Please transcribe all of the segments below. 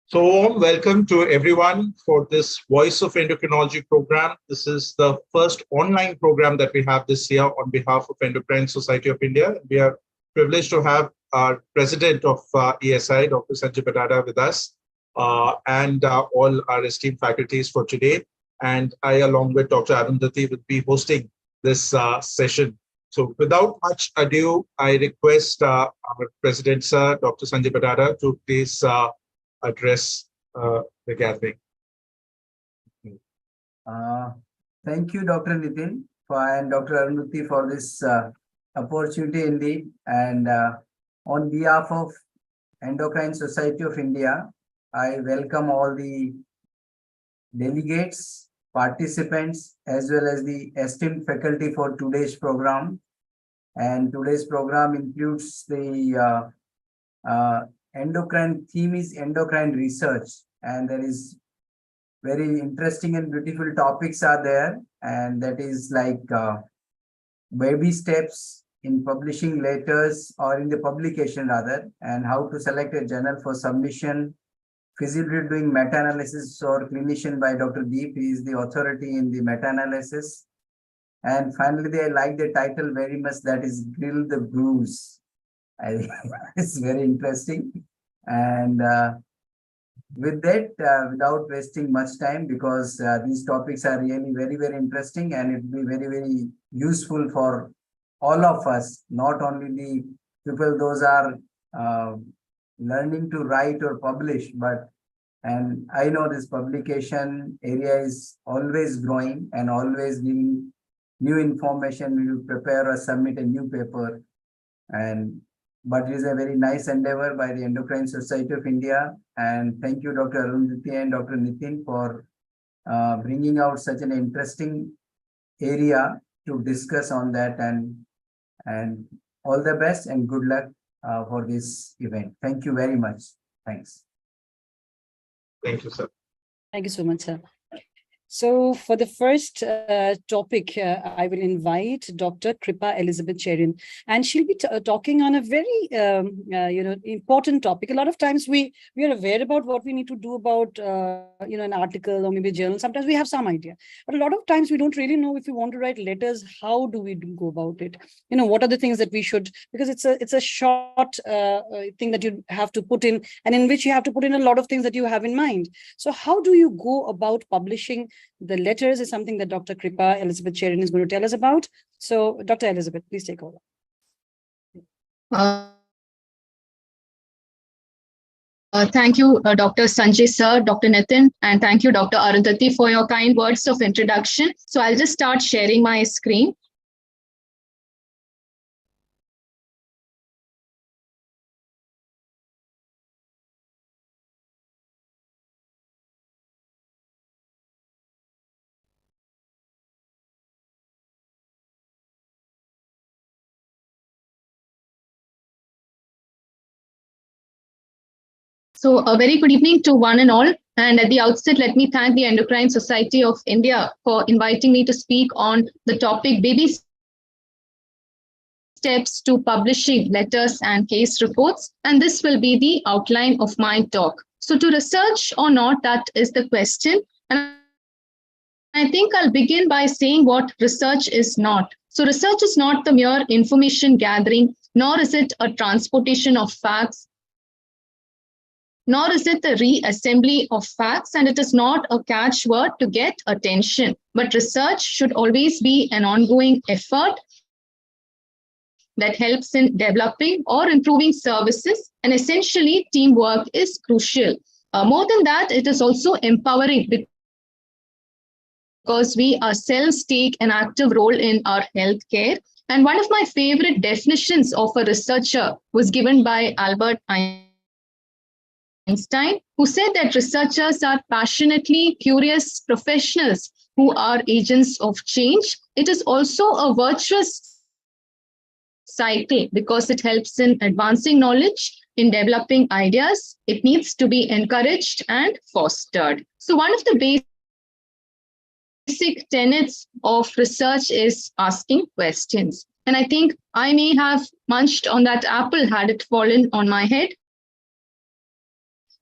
So, warm welcome to everyone for this Voice of Endocrinology program. This is the first online program that we have this year on behalf of Endocrine Society of India. We are privileged to have our president of ESI, Dr. Sanjay Badada, with us, and all our esteemed faculties for today. And I, along with Dr. Arundhati, will be hosting this session. So, without much ado, I request our president, sir, Dr. Sanjay Badada, to please address the gathering. Thank you, Dr. Nitin and Dr. Arundhati for this opportunity indeed. And on behalf of Endocrine Society of India, I welcome all the delegates, participants, as well as the esteemed faculty for today's program. And today's program includes the endocrine theme is endocrine research, and there is very interesting and beautiful topics are there, and that is like baby steps in publishing letters or in the publication rather, and how to select a journal for submission, feasibility doing meta-analysis or clinician by Dr. Deep. He is the authority in the meta-analysis. And finally, I like the title very much, that is Grill the Brews. It's very interesting. And with that, without wasting much time, because these topics are really very, very interesting, and it will be very, very useful for all of us, not only the people those are learning to write or publish, and I know this publication area is always growing and always giving new information. We will prepare or submit a new paper, but it is a very nice endeavor by the Endocrine Society of India. And thank you, Dr. Arundhati and Dr. Nitin, for bringing out such an interesting area to discuss on that. And all the best and good luck for this event. Thank you very much. Thanks. Thank you, sir. Thank you so much, sir. So for the first topic, I will invite Dr. Kripa Elizabeth Cherin, and she'll be talking on a very, important topic. A lot of times we are aware about what we need to do about, an article or maybe a journal. Sometimes we have some idea, but a lot of times we don't really know if we want to write letters, how do we go about it? What are the things that we should, because it's a short thing that you have to put in, and in which you have to put in a lot of things that you have in mind. So how do you go about publishing the letters is something that Dr. Kripa Elizabeth Cherin is going to tell us about. So, Dr. Elizabeth, please take over. Thank you, Dr. Sanjay sir, Dr. Nitin, and thank you, Dr. Arundhati, for your kind words of introduction. So I'll just start sharing my screen. So a very good evening to one and all. And at the outset, let me thank the Endocrine Society of India for inviting me to speak on the topic baby steps to publishing letters and case reports. And this will be the outline of my talk. So to research or not, that is the question. And I think I'll begin by saying what research is not. So research is not the mere information gathering, nor is it a transportation of facts, nor is it the reassembly of facts, and it is not a catchword to get attention. But research should always be an ongoing effort that helps in developing or improving services, and essentially teamwork is crucial. More than that, it is also empowering because we ourselves take an active role in our healthcare. And one of my favorite definitions of a researcher was given by Albert Einstein, who said that researchers are passionately curious professionals who are agents of change. It is also a virtuous cycle because it helps in advancing knowledge, in developing ideas. It needs to be encouraged and fostered. So one of the basic tenets of research is asking questions. And I think I may have munched on that apple had it fallen on my head.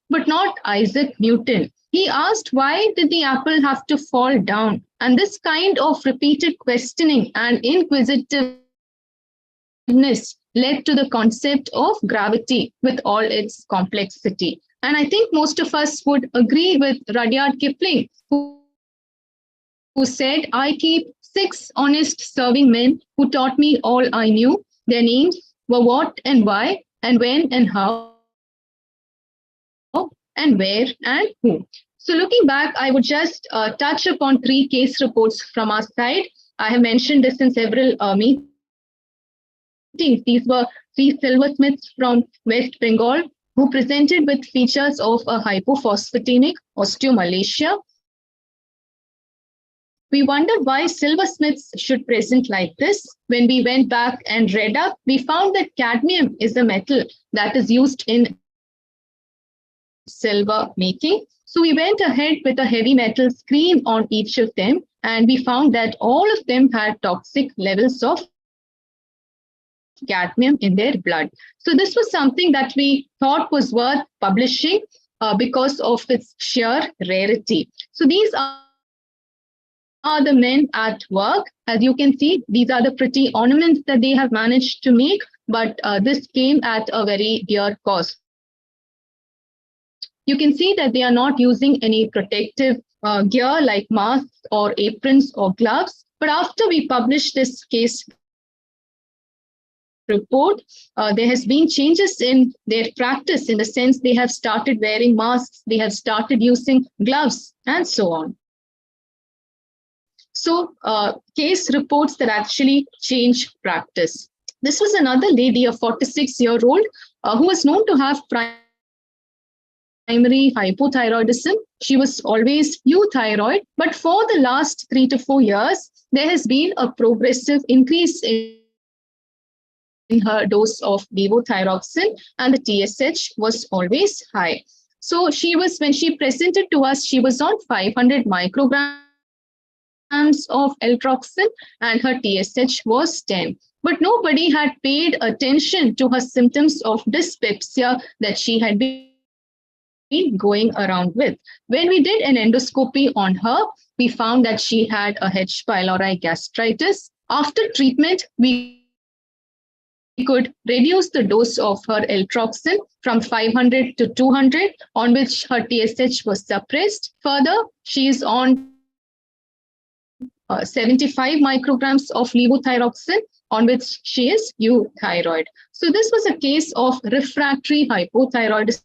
but not Isaac Newton. He asked, why did the apple have to fall down? And this kind of repeated questioning and inquisitiveness led to the concept of gravity with all its complexity. And I think most of us would agree with Rudyard Kipling, who said, I keep 6 honest serving men who taught me all I knew. Their names were what and why, and when and how, and where and who. So looking back, I would just touch upon 3 case reports from our side. I have mentioned this in several meetings. These were 3 silversmiths from West Bengal who presented with features of a hypophosphatemic osteomalacia. We wondered why silversmiths should present like this. When we went back and read up, we found that cadmium is a metal that is used in silver making. So we went ahead with a heavy metal screen on each of them, and we found that all of them had toxic levels of cadmium in their blood. So this was something that we thought was worth publishing because of its sheer rarity. So these are the men at work. As you can see, these are the pretty ornaments that they have managed to make, but this came at a very dear cost. You can see that they are not using any protective gear like masks or aprons or gloves. But after we published this case report, there has been changes in their practice, in the sense they have started wearing masks, they have started using gloves, and so on. So case reports that actually change practice. This was another lady, a 46-year-old, who was known to have primary hypothyroidism. She was always euthyroid, but for the last 3 to 4 years, there has been a progressive increase in her dose of levothyroxine, and the TSH was always high. So she was, when she presented to us, she was on 500 micrograms of L-troxin, and her TSH was 10. But nobody had paid attention to her symptoms of dyspepsia that she had been going around with. When we did an endoscopy on her, we found that she had a H. pylori gastritis. After treatment, we could reduce the dose of her L-troxin from 500 to 200, on which her TSH was suppressed. Further, she is on 75 micrograms of levothyroxine, on which she is euthyroid. So this was a case of refractory hypothyroidism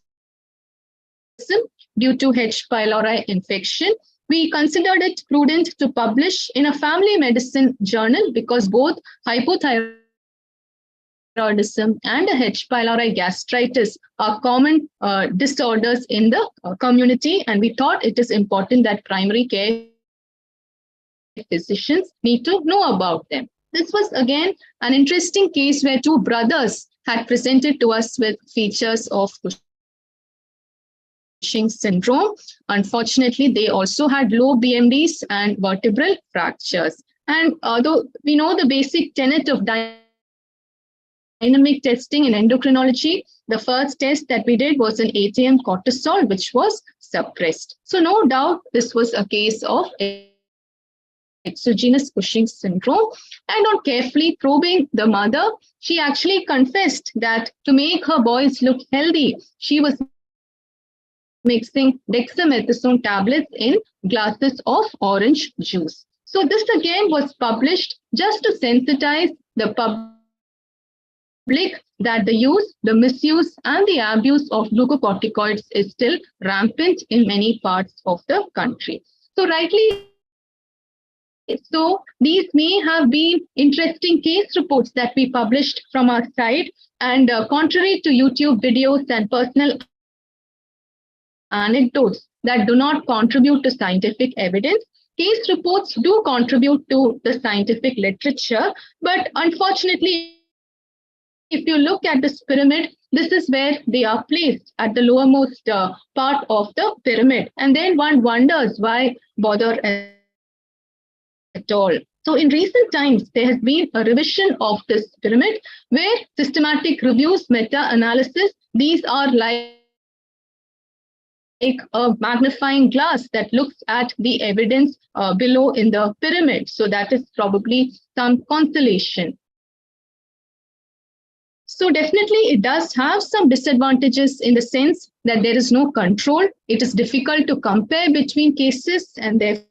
due to H. pylori infection. We considered it prudent to publish in a family medicine journal because both hypothyroidism and H. pylori gastritis are common disorders in the community, and we thought it is important that primary care physicians need to know about them. This was again an interesting case where 2 brothers had presented to us with features of Cushing syndrome. Unfortunately, they also had low BMDs and vertebral fractures. And although we know the basic tenet of dynamic testing in endocrinology, the first test that we did was an ATM cortisol, which was suppressed. So no doubt this was a case of exogenous Cushing syndrome. And on carefully probing the mother, she actually confessed that to make her boys look healthy, she was mixing dexamethasone tablets in glasses of orange juice. So this again was published just to sensitize the public that the use, the misuse, and the abuse of glucocorticoids is still rampant in many parts of the country. So rightly so, these may have been interesting case reports that we published from our side, and contrary to YouTube videos and personal anecdotes that do not contribute to scientific evidence, case reports do contribute to the scientific literature. But unfortunately, if you look at this pyramid, this is where they are placed, at the lowermost part of the pyramid. And then one wonders why bother at all. So in recent times, there has been a revision of this pyramid where systematic reviews, meta-analysis, these are like a magnifying glass that looks at the evidence below in the pyramid. So that is probably some consolation. So definitely it does have some disadvantages in the sense that there is no control. It is difficult to compare between cases and therefore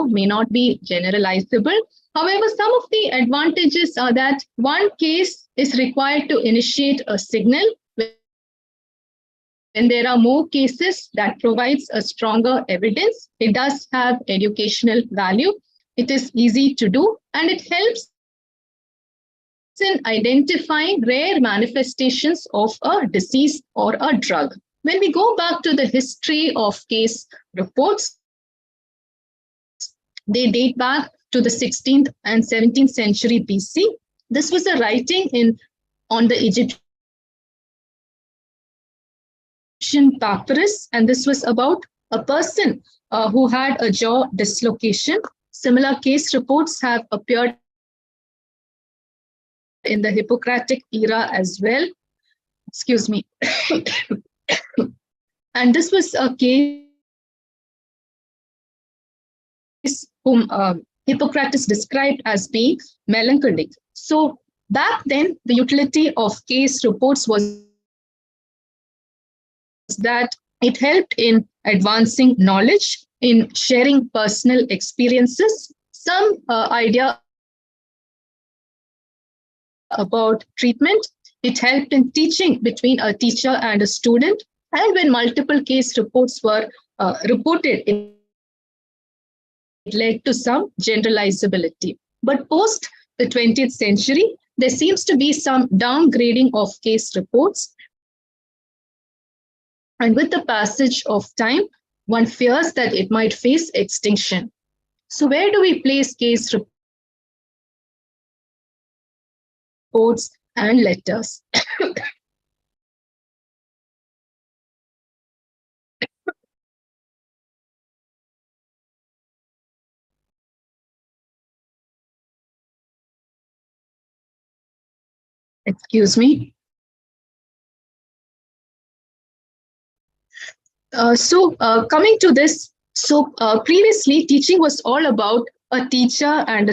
may not be generalizable. However, some of the advantages are that one case is required to initiate a signal. When there are more cases, that provides a stronger evidence. It does have educational value. It is easy to do, and it helps in identifying rare manifestations of a disease or a drug. When we go back to the history of case reports, they date back to the 16th and 17th century BC. This was a writing on the Egyptian papyrus, and this was about a person who had a jaw dislocation. Similar case reports have appeared in the Hippocratic era as well. Excuse me. And this was a case whom Hippocrates described as being melancholic. So back then, the utility of case reports was that it helped in advancing knowledge, in sharing personal experiences, some idea about treatment. It helped in teaching between a teacher and a student. And when multiple case reports were reported, it led to some generalizability. But post the 20th century, there seems to be some downgrading of case reports. And with the passage of time, one fears that it might face extinction. So where do we place case reports and letters? Excuse me. Coming to this, previously teaching was all about a teacher and a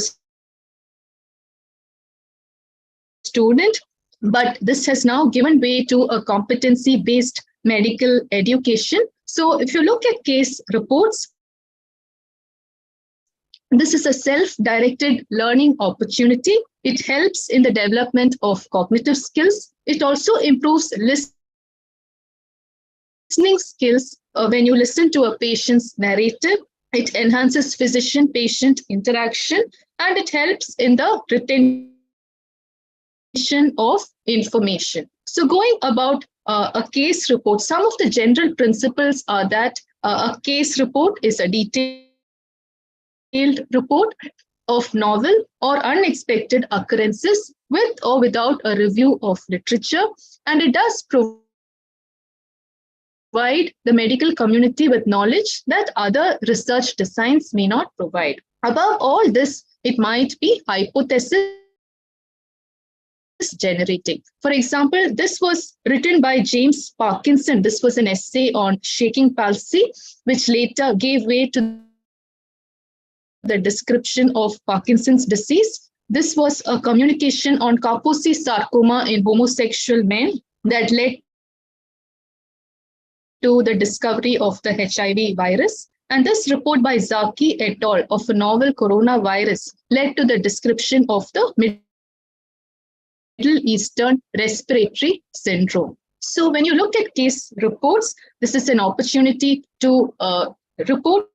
student, but this has now given way to a competency-based medical education. So if you look at case reports, this is a self-directed learning opportunity. It helps in the development of cognitive skills. It also improves listening skills. When you listen to a patient's narrative, it enhances physician-patient interaction, and it helps in the retention of information. So going about a case report, some of the general principles are that a case report is a detailed report of novel or unexpected occurrences with or without a review of literature, and it does provide the medical community with knowledge that other research designs may not provide. Above all this, it might be hypothesis generating. For example, this was written by James Parkinson. This was an essay on shaking palsy, which later gave way to the description of Parkinson's disease. This was a communication on Kaposi sarcoma in homosexual men that led to the discovery of the HIV virus. And this report by Zaki et al. Of a novel coronavirus led to the description of the Middle Eastern respiratory syndrome. So when you look at case reports, this is an opportunity to report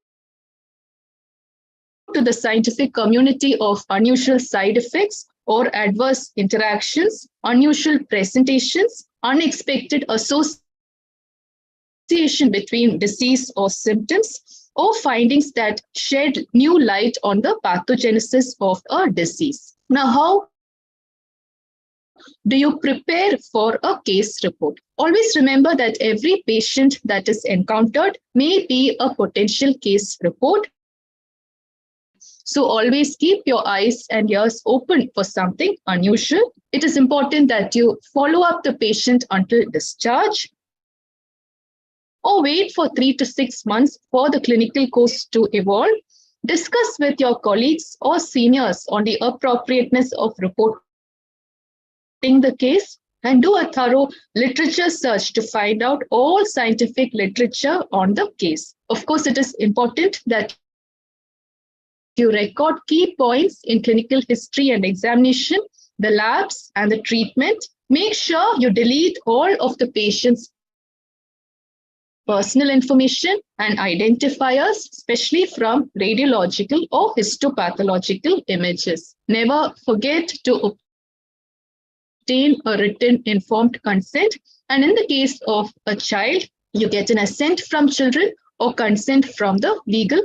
to the scientific community of unusual side effects or adverse interactions, unusual presentations, unexpected association between disease or symptoms, or findings that shed new light on the pathogenesis of a disease. Now, how do you prepare for a case report? Always remember that every patient that is encountered may be a potential case report. So always keep your eyes and ears open for something unusual. It is important that you follow up the patient until discharge. or wait for 3 to 6 months for the clinical course to evolve. Discuss with your colleagues or seniors on the appropriateness of reporting the case, and do a thorough literature search to find out all scientific literature on the case. Of course, it is important that you record key points in clinical history and examination, the labs and the treatment. Make sure you delete all of the patient's personal information and identifiers, especially from radiological or histopathological images. Never forget to obtain a written informed consent. And in the case of a child, you get an assent from children or consent from the legal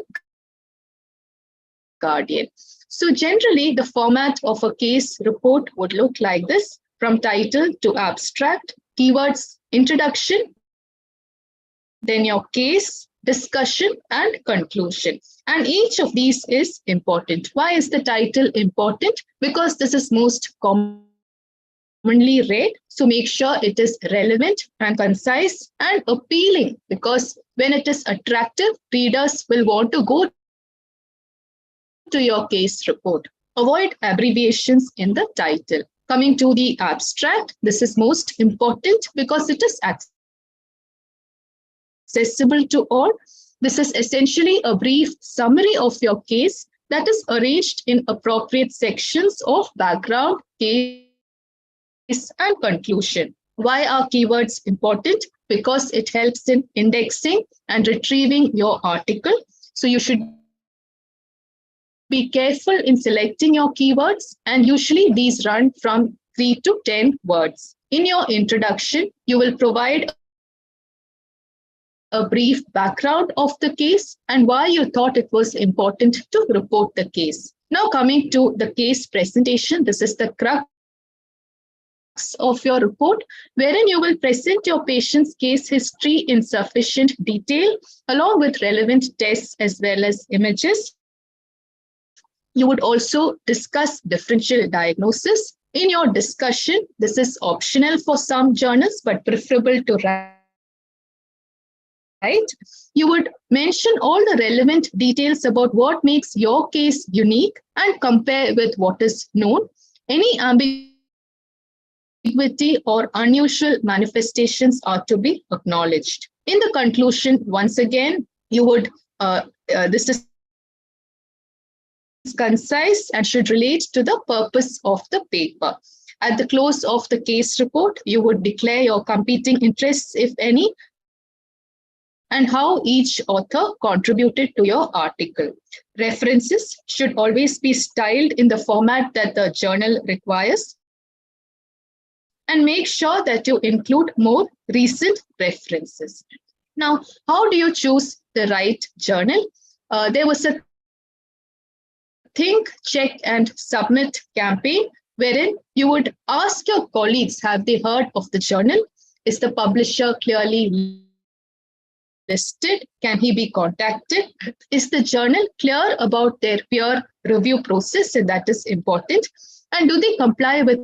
guardian. So generally, the format of a case report would look like this: from title to abstract, keywords, introduction, then your case, discussion, and conclusion. And each of these is important. Why is the title important? Because this is most commonly read. So make sure it is relevant and concise and appealing, because when it is attractive, readers will want to go to your case report. Avoid abbreviations in the title. Coming to the abstract, this is most important because it is accessible to all. This is essentially a brief summary of your case that is arranged in appropriate sections of background, case, and conclusion. Why are keywords important? Because it helps in indexing and retrieving your article. So you should be careful in selecting your keywords, and usually these run from 3 to 10 words. In your introduction, you will provide a brief background of the case and why you thought it was important to report the case. Now coming to the case presentation, this is the crux of your report, wherein you will present your patient's case history in sufficient detail, along with relevant tests as well as images. You would also discuss differential diagnosis. In your discussion, this is optional for some journals, but preferable to write. You would mention all the relevant details about what makes your case unique and compare with what is known. Any ambiguity or unusual manifestations are to be acknowledged. In the conclusion, once again, you would, this is concise and should relate to the purpose of the paper. At the close of the case report, you would declare your competing interests, if any, and how each author contributed to your article. References should always be styled in the format that the journal requires. And make sure that you include more recent references. Now, how do you choose the right journal? There was a Think, Check, and Submit campaign, wherein you would ask your colleagues, have they heard of the journal? Is the publisher clearly listed? Can he be contacted? Is the journal clear about their peer review process? And that is important. And do they comply with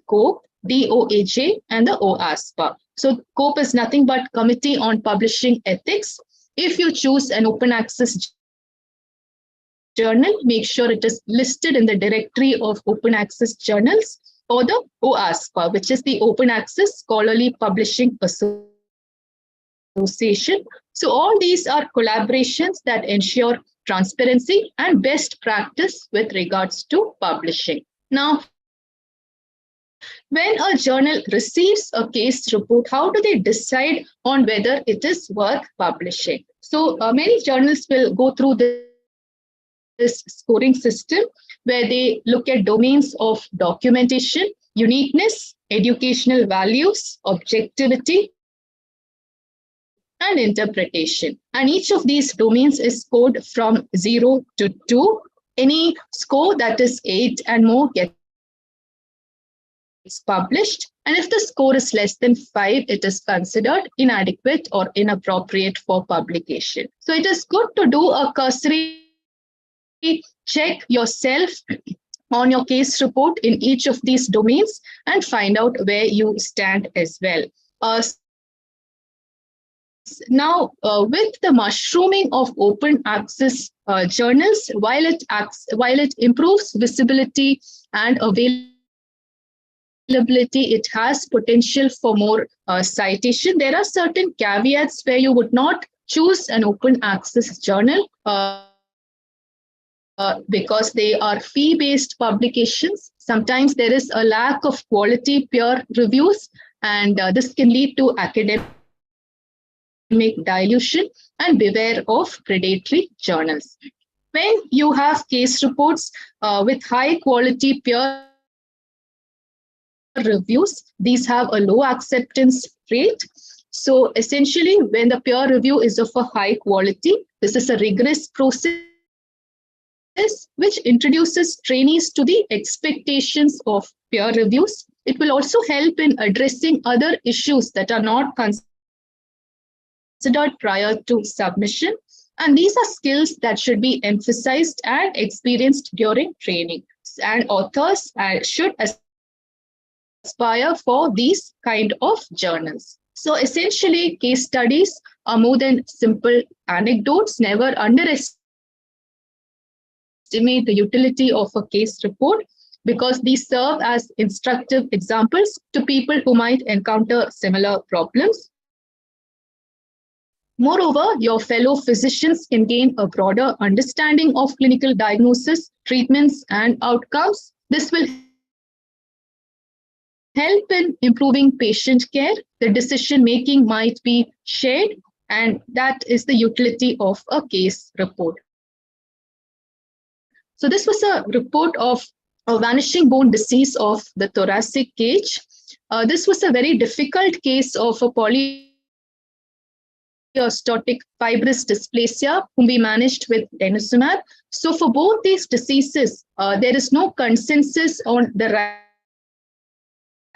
COPE, DOAJ, and the OASPA? So COPE is nothing but Committee on Publishing Ethics. If you choose an open access journal, make sure it is listed in the directory of open access journals, or the OASPA, which is the Open Access Scholarly Publishing Association. So all these are collaborations that ensure transparency and best practice with regards to publishing. Now, when a journal receives a case report, how do they decide on whether it is worth publishing? So many journals will go through this scoring system where they look at domains of documentation, uniqueness, educational values, objectivity, and interpretation. And each of these domains is scored from 0 to 2. Any score that is 8 and more gets published. And if the score is less than 5, it is considered inadequate or inappropriate for publication. So it is good to do a cursory check yourself on your case report in each of these domains and find out where you stand as well. Now, with the mushrooming of open access journals, while it improves visibility and availability, it has potential for more citation. There are certain caveats where you would not choose an open access journal because they are fee-based publications. Sometimes there is a lack of quality peer reviews, and this can lead to academic dilution, and beware of predatory journals. When you have case reports with high quality peer reviews, these have a low acceptance rate. So essentially, when the peer review is of a high quality, this is a rigorous process which introduces trainees to the expectations of peer reviews. It will also help in addressing other issues that are not considered prior to submission. And these are skills that should be emphasized and experienced during training. And authors should aspire for these kind of journals. So essentially, case studies are more than simple anecdotes. Never underestimate the utility of a case report, because these serve as instructive examples to people who might encounter similar problems. Moreover, your fellow physicians can gain a broader understanding of clinical diagnosis, treatments, and outcomes. This will help in improving patient care. The decision making might be shared, and that is the utility of a case report. So this was a report of a vanishing bone disease of the thoracic cage. This was a very difficult case of a polyostotic fibrous dysplasia whom we managed with denosumab. So for both these diseases, there is no consensus on the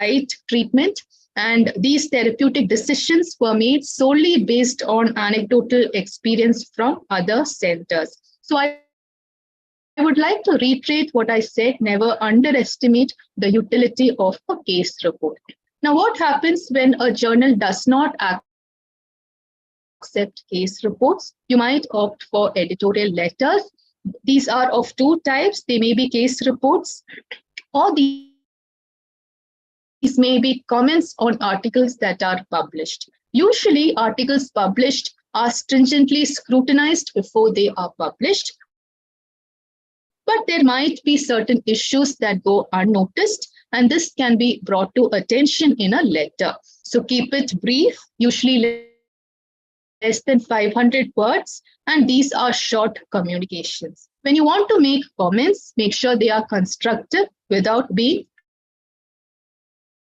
right treatment, and these therapeutic decisions were made solely based on anecdotal experience from other centers. So I would like to reiterate what I said: never underestimate the utility of a case report. Now, what happens when a journal does not accept case reports? You might opt for editorial letters. These are of two types. They may be case reports, or these may be comments on articles that are published. Usually, articles published are stringently scrutinized before they are published. But there might be certain issues that go unnoticed, and this can be brought to attention in a letter. So keep it brief, usually less than 500 words, and these are short communications. When you want to make comments, make sure they are constructive without being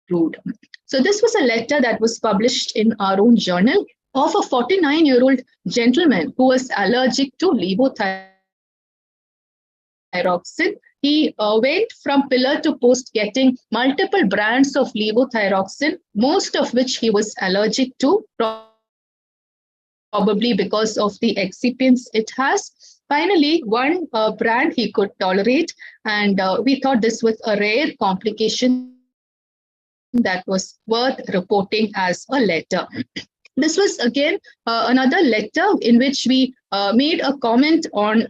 rude. So this was a letter that was published in our own journal of a 49-year-old gentleman who was allergic to levothyroxine. He went from pillar to post getting multiple brands of levothyroxine, most of which he was allergic to, probably because of the excipients it has. Finally, one brand he could tolerate, and we thought this was a rare complication that was worth reporting as a letter. This was again another letter in which we made a comment on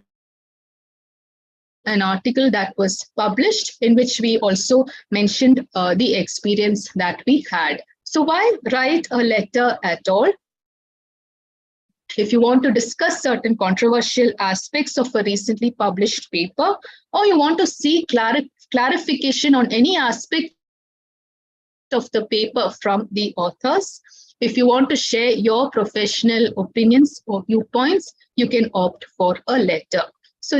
an article that was published, in which we also mentioned the experience that we had. So why write a letter at all? If you want to discuss certain controversial aspects of a recently published paper, or you want to seek clarification on any aspect of the paper from the authors, if you want to share your professional opinions or viewpoints, you can opt for a letter. So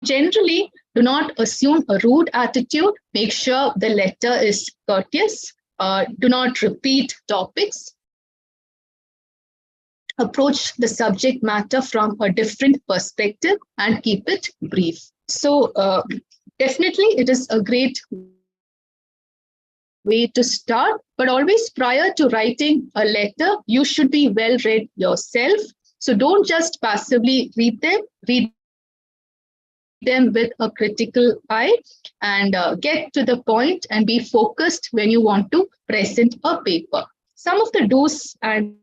generally, do not assume a rude attitude. Make sure the letter is courteous. Do not repeat topics. Approach the subject matter from a different perspective and keep it brief. So definitely it is a great way to start, but always prior to writing a letter, you should be well read yourself. So don't just passively read them, read them with a critical eye, and get to the point and be focused when you want to present a paper. Some of the do's and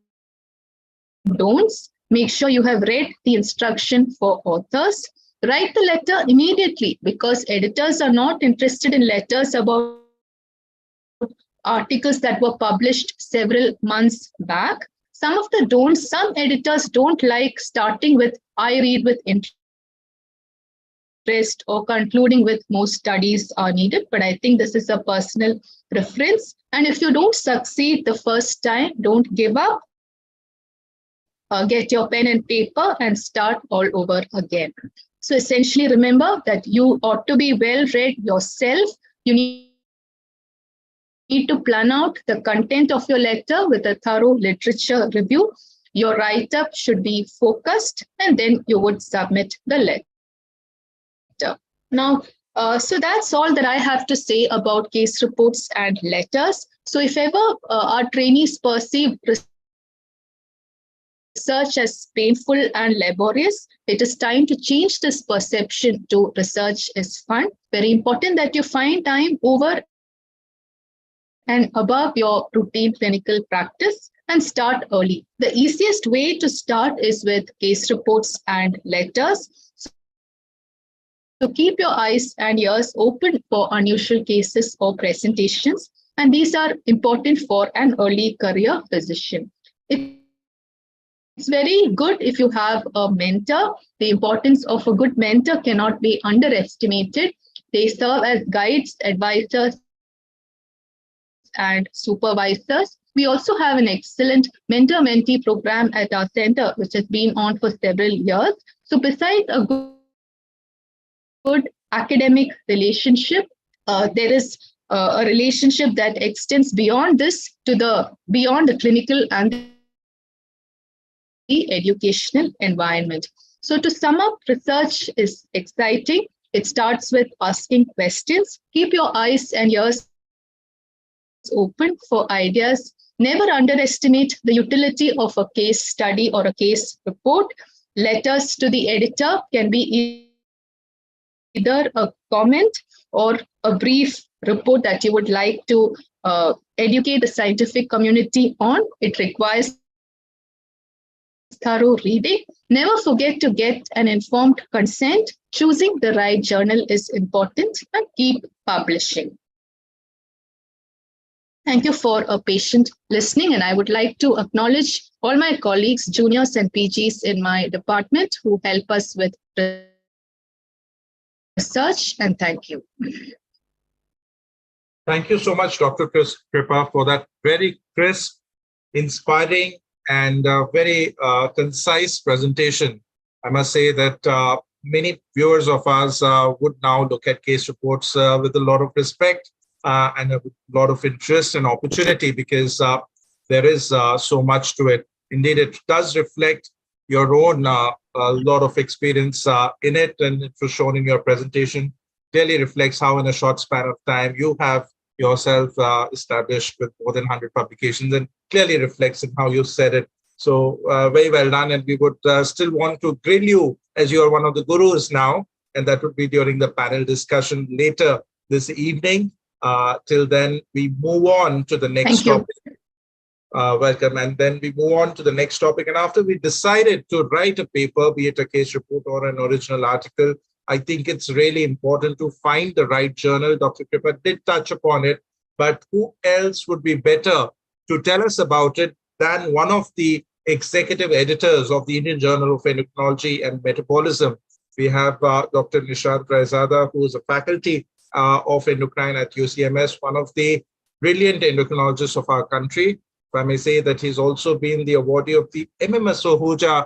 don'ts. Make sure you have read the instruction for authors. Write the letter immediately because editors are not interested in letters about articles that were published several months back. Some of the don'ts, some editors don't like starting with I read with interest or concluding with most studies are needed, but I think this is a personal preference. And if you don't succeed the first time, don't give up. Get your pen and paper and start all over again. So essentially, remember that you ought to be well read yourself. You need to plan out the content of your letter with a thorough literature review. Your write-up should be focused, and then you would submit the letter. Now, so that's all that I have to say about case reports and letters. So if ever our trainees perceive research as painful and laborious, it is time to change this perception to research is fun. Very important that you find time over and above your routine clinical practice and start early. The easiest way to start is with case reports and letters. So keep your eyes and ears open for unusual cases or presentations, and these are important for an early career physician. It's very good if you have a mentor. The importance of a good mentor cannot be underestimated. They serve as guides, advisors, and supervisors. We also have an excellent mentor-mentee program at our center, which has been on for several years. So besides a good academic relationship, there is a relationship that extends beyond this to beyond the clinical and the educational environment. So to sum up, research is exciting. It starts with asking questions. Keep your eyes and ears open for ideas. Never underestimate the utility of a case study or a case report. Letters to the editor can be either a comment or a brief report that you would like to educate the scientific community on. It requires thorough reading. Never forget to get an informed consent. Choosing the right journal is important, and keep publishing. Thank you for a patient listening, and I would like to acknowledge all my colleagues, juniors and PGs in my department who help us with research, and thank you. Thank you so much, Dr. Kripa, for that very crisp, inspiring, and very concise presentation. I must say that many viewers of ours would now look at case reports with a lot of respect and a lot of interest and opportunity, because there is so much to it. Indeed, it does reflect your own a lot of experience in it, and it was shown in your presentation. Clearly reflects how in a short span of time you have yourself established with more than 100 publications, and clearly reflects in how you said it. So very well done, and we would still want to grill you as you are one of the gurus now, and that would be during the panel discussion later this evening. Till then, we move on to the next topic. Welcome. And then we move on to the next topic. And after we decided to write a paper, be it a case report or an original article, I think it's really important to find the right journal. Dr. Kripa did touch upon it, but who else would be better to tell us about it than one of the executive editors of the Indian Journal of Endocrinology and Metabolism? We have Dr. Nishant Raizada, who is a faculty of endocrine at UCMS, one of the brilliant endocrinologists of our country. If I may say that he's also been the awardee of the MMS Ahuja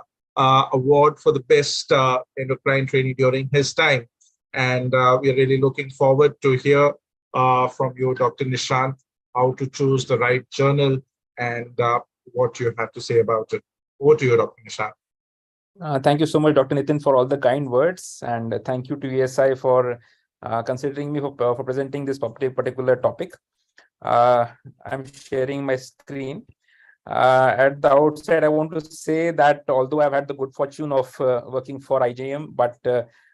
award for the best endocrine trainee during his time. And we're really looking forward to hear from you, Dr. Nishant, how to choose the right journal and what you have to say about it. Over to you, Dr. Nishant. Thank you so much, Dr. Nitin, for all the kind words. And thank you to ESI for considering me for presenting this particular topic. I'm sharing my screen. At the outset, I want to say that although I've had the good fortune of working for IJM, but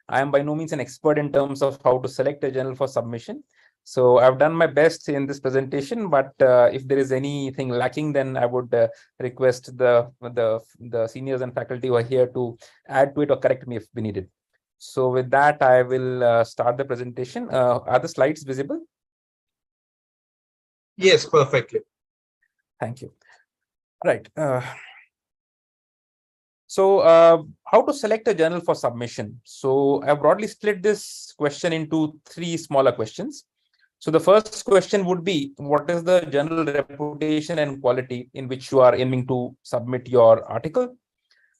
I am by no means an expert in terms of how to select a journal for submission. So I've done my best in this presentation, but if there is anything lacking, then I would request the seniors and faculty who are here to add to it or correct me if we needed. So with that, I will start the presentation. Are the slides visible? Yes, perfectly. Thank you. Right. So how to select a journal for submission? So I broadly split this question into 3 smaller questions. So the first question would be, what is the journal reputation and quality in which you are aiming to submit your article?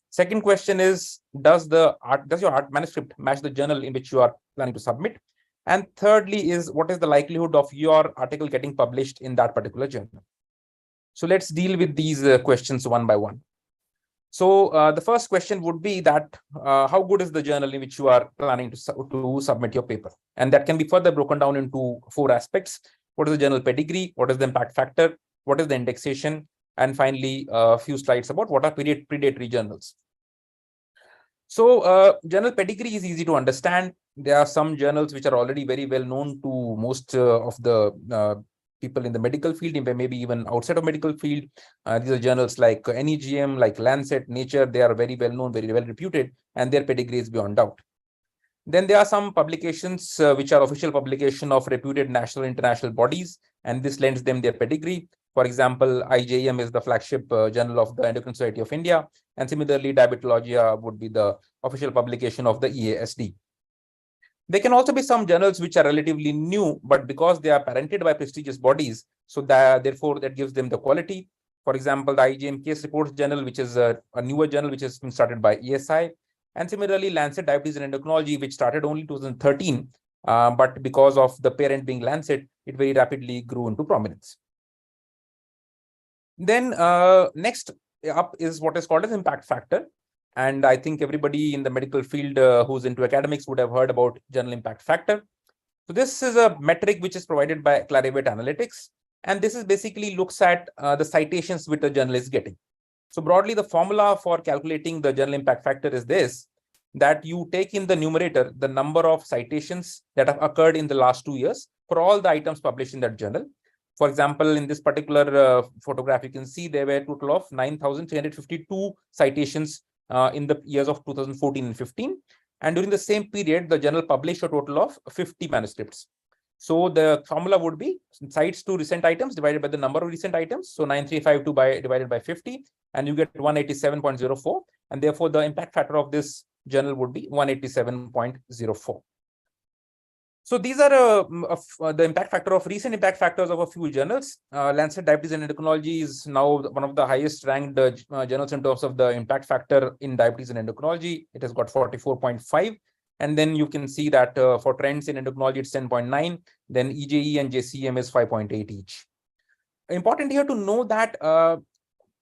Second question is, does your art manuscript match the journal in which you are planning to submit? And thirdly is, what is the likelihood of your article getting published in that particular journal? So let's deal with these questions one by one. So the first question would be that how good is the journal in which you are planning to submit your paper? And that can be further broken down into 4 aspects. What is the journal pedigree? What is the impact factor? What is the indexation? And finally, a few slides about what are predatory journals. So journal pedigree is easy to understand. There are some journals which are already very well known to most of the people in the medical field, maybe even outside of medical field. These are journals like NEGM, like Lancet, Nature. They are very well known, very well reputed, and their pedigree is beyond doubt. Then there are some publications which are official publication of reputed national international bodies, and this lends them their pedigree. For example, IJM is the flagship journal of the Endocrine Society of India, and similarly, Diabetology would be the official publication of the EASD. There can also be some journals which are relatively new, but because they are parented by prestigious bodies, so therefore that gives them the quality. For example, the IGM Case Reports Journal, which is a newer journal which has been started by ESI, and similarly Lancet Diabetes and Endocrinology, which started only 2013, but because of the parent being Lancet, it very rapidly grew into prominence. Then next up is what is called as impact factor. And I think everybody in the medical field who's into academics would have heard about journal impact factor. So this is a metric which is provided by Clarivate Analytics. And this is basically looks at the citations which the journal is getting. So broadly, the formula for calculating the journal impact factor is this, that you take in the numerator the number of citations that have occurred in the last 2 years for all the items published in that journal. For example, in this particular photograph, you can see there were a total of 9,352 citations in the years of 2014 and 15. And during the same period, the journal published a total of 50 manuscripts. So the formula would be cites to recent items divided by the number of recent items. So 9352 divided by 50, and you get 187.04. And therefore, the impact factor of this journal would be 187.04. So these are the impact factor of recent impact factors of a few journals. Lancet Diabetes and Endocrinology is now one of the highest ranked journals in terms of the impact factor in diabetes and endocrinology. It has got 44.5. And then you can see that for trends in endocrinology, it's 10.9. Then EJE and JCM is 5.8 each. Important here to know that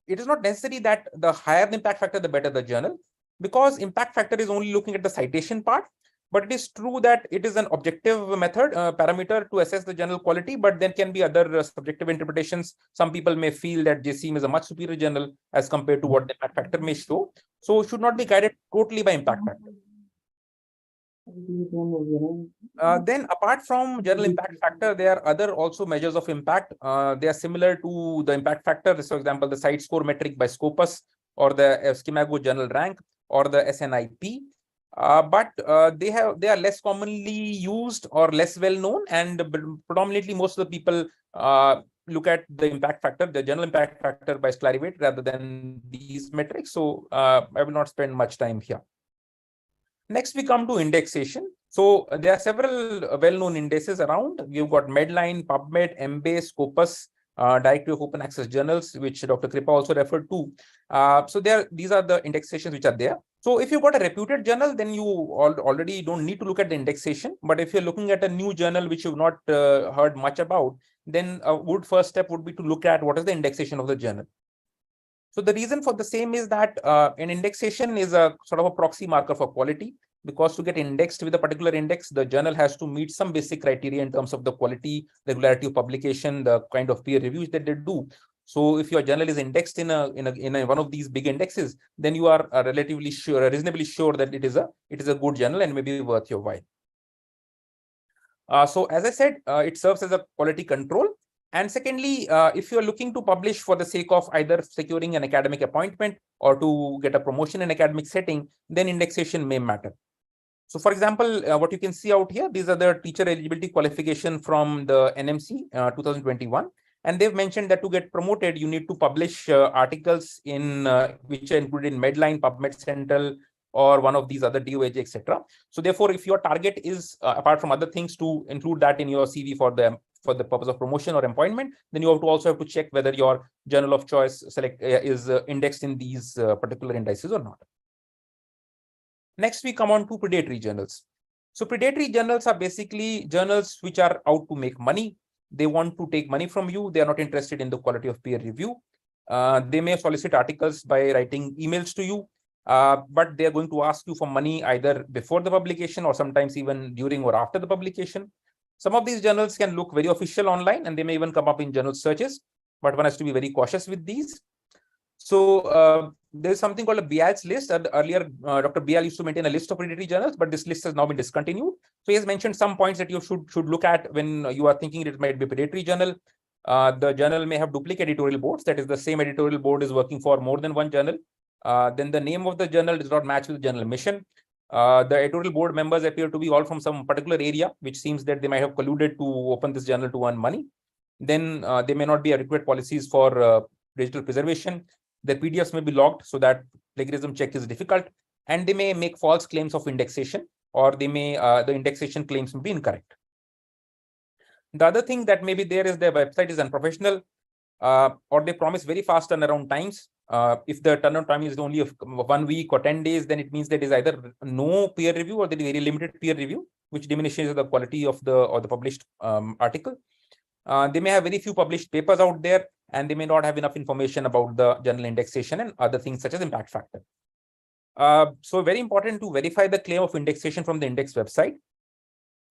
it is not necessary that the higher the impact factor, the better the journal, because impact factor is only looking at the citation part. But it is true that it is an objective method, parameter to assess the journal quality, but there can be other subjective interpretations. Some people may feel that JCM is a much superior journal as compared to what the impact factor may show. So it should not be guided totally by impact factor. Then apart from journal impact factor, there are other also measures of impact. They are similar to the impact factor. So, for example, the site score metric by Scopus, or the Schemago journal rank, or the SNIP. But they are less commonly used or less well known, and predominantly most of the people look at the impact factor, the journal impact factor by Clarivate rather than these metrics. So I will not spend much time here. Next, we come to indexation. So there are several well-known indices around. We've got Medline, PubMed, Embase, Scopus, Directory of Open Access Journals, which Dr. Kripa also referred to. So these are the indexations which are there. So if you've got a reputed journal, then you already don't need to look at the indexation. But if you're looking at a new journal which you've not heard much about, then a first step would be to look at what is the indexation of the journal. So the reason for the same is that an indexation is a sort of a proxy marker for quality, because to get indexed with a particular index, the journal has to meet some basic criteria in terms of the quality, regularity of publication, the kind of peer reviews that they do. So if your journal is indexed in one of these big indexes, then you are reasonably sure that it is a good journal and maybe worth your while. So as I said, it serves as a quality control. And secondly, if you're looking to publish for the sake of either securing an academic appointment or to get a promotion in academic setting, then indexation may matter. So for example, what you can see out here, these are the teacher eligibility qualification from the NMC 2021. And they've mentioned that to get promoted, you need to publish articles in which are included in Medline, PubMed Central, or one of these other DOAJ, etc. So therefore, if your target is, apart from other things, to include that in your CV for the purpose of promotion or appointment, then you also have to check whether your journal of choice is indexed in these particular indices or not. Next, we come on to predatory journals. So predatory journals are basically journals which are out to make money. They want to take money from you. They are not interested in the quality of peer review. They may solicit articles by writing emails to you, but they are going to ask you for money either before the publication or sometimes even during or after the publication. Some of these journals can look very official online, and they may even come up in journal searches, but one has to be very cautious with these. So there's something called a Bial's list. Earlier, Dr. Bial used to maintain a list of predatory journals, but this list has now been discontinued. So he has mentioned some points that you should look at when you are thinking it might be a predatory journal. The journal may have duplicate editorial boards. That is, the same editorial board is working for more than one journal. Then the name of the journal does not match with the journal mission. The editorial board members appear to be all from some particular area, which seems that they might have colluded to open this journal to earn money. Then there may not be adequate policies for digital preservation. Their PDFs may be logged so that plagiarism check is difficult, and they may make false claims of indexation, or they may the indexation claims may be incorrect. The other thing that may be there is their website is unprofessional, or they promise very fast turnaround times. If the turnaround time is only 1 week or 10 days, then it means there is either no peer review or there is very limited peer review, which diminishes the quality of the published article. They may have very few published papers out there, and they may not have enough information about the journal indexation and other things such as impact factor. So very important to verify the claim of indexation from the index website.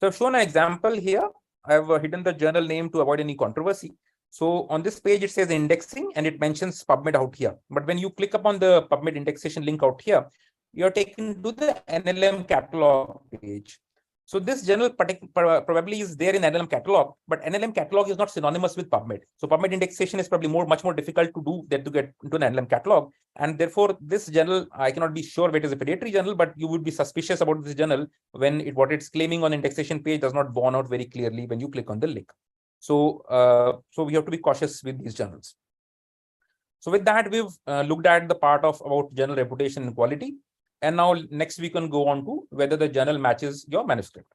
So I've shown an example here. I've hidden the journal name to avoid any controversy. So on this page, it says indexing and it mentions PubMed out here. But when you click upon the PubMed indexation link out here, you're taken to the NLM catalog page. So this journal probably is there in NLM catalog, but NLM catalog is not synonymous with PubMed. So PubMed indexation is probably much more difficult to do than to get into an NLM catalog. And therefore, this journal, I cannot be sure whether it is a predatory journal, but you would be suspicious about this journal when what it's claiming on indexation page does not borne out very clearly when you click on the link. So we have to be cautious with these journals. So with that, we've looked at the part about journal reputation and quality. And now next we can go on to whether the journal matches your manuscript.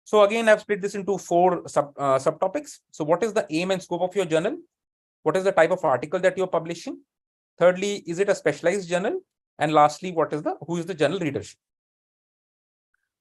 So again, I've split this into 4 subtopics. So what is the aim and scope of your journal? What is the type of article that you're publishing? Thirdly, is it a specialized journal? And lastly, who is the journal readership?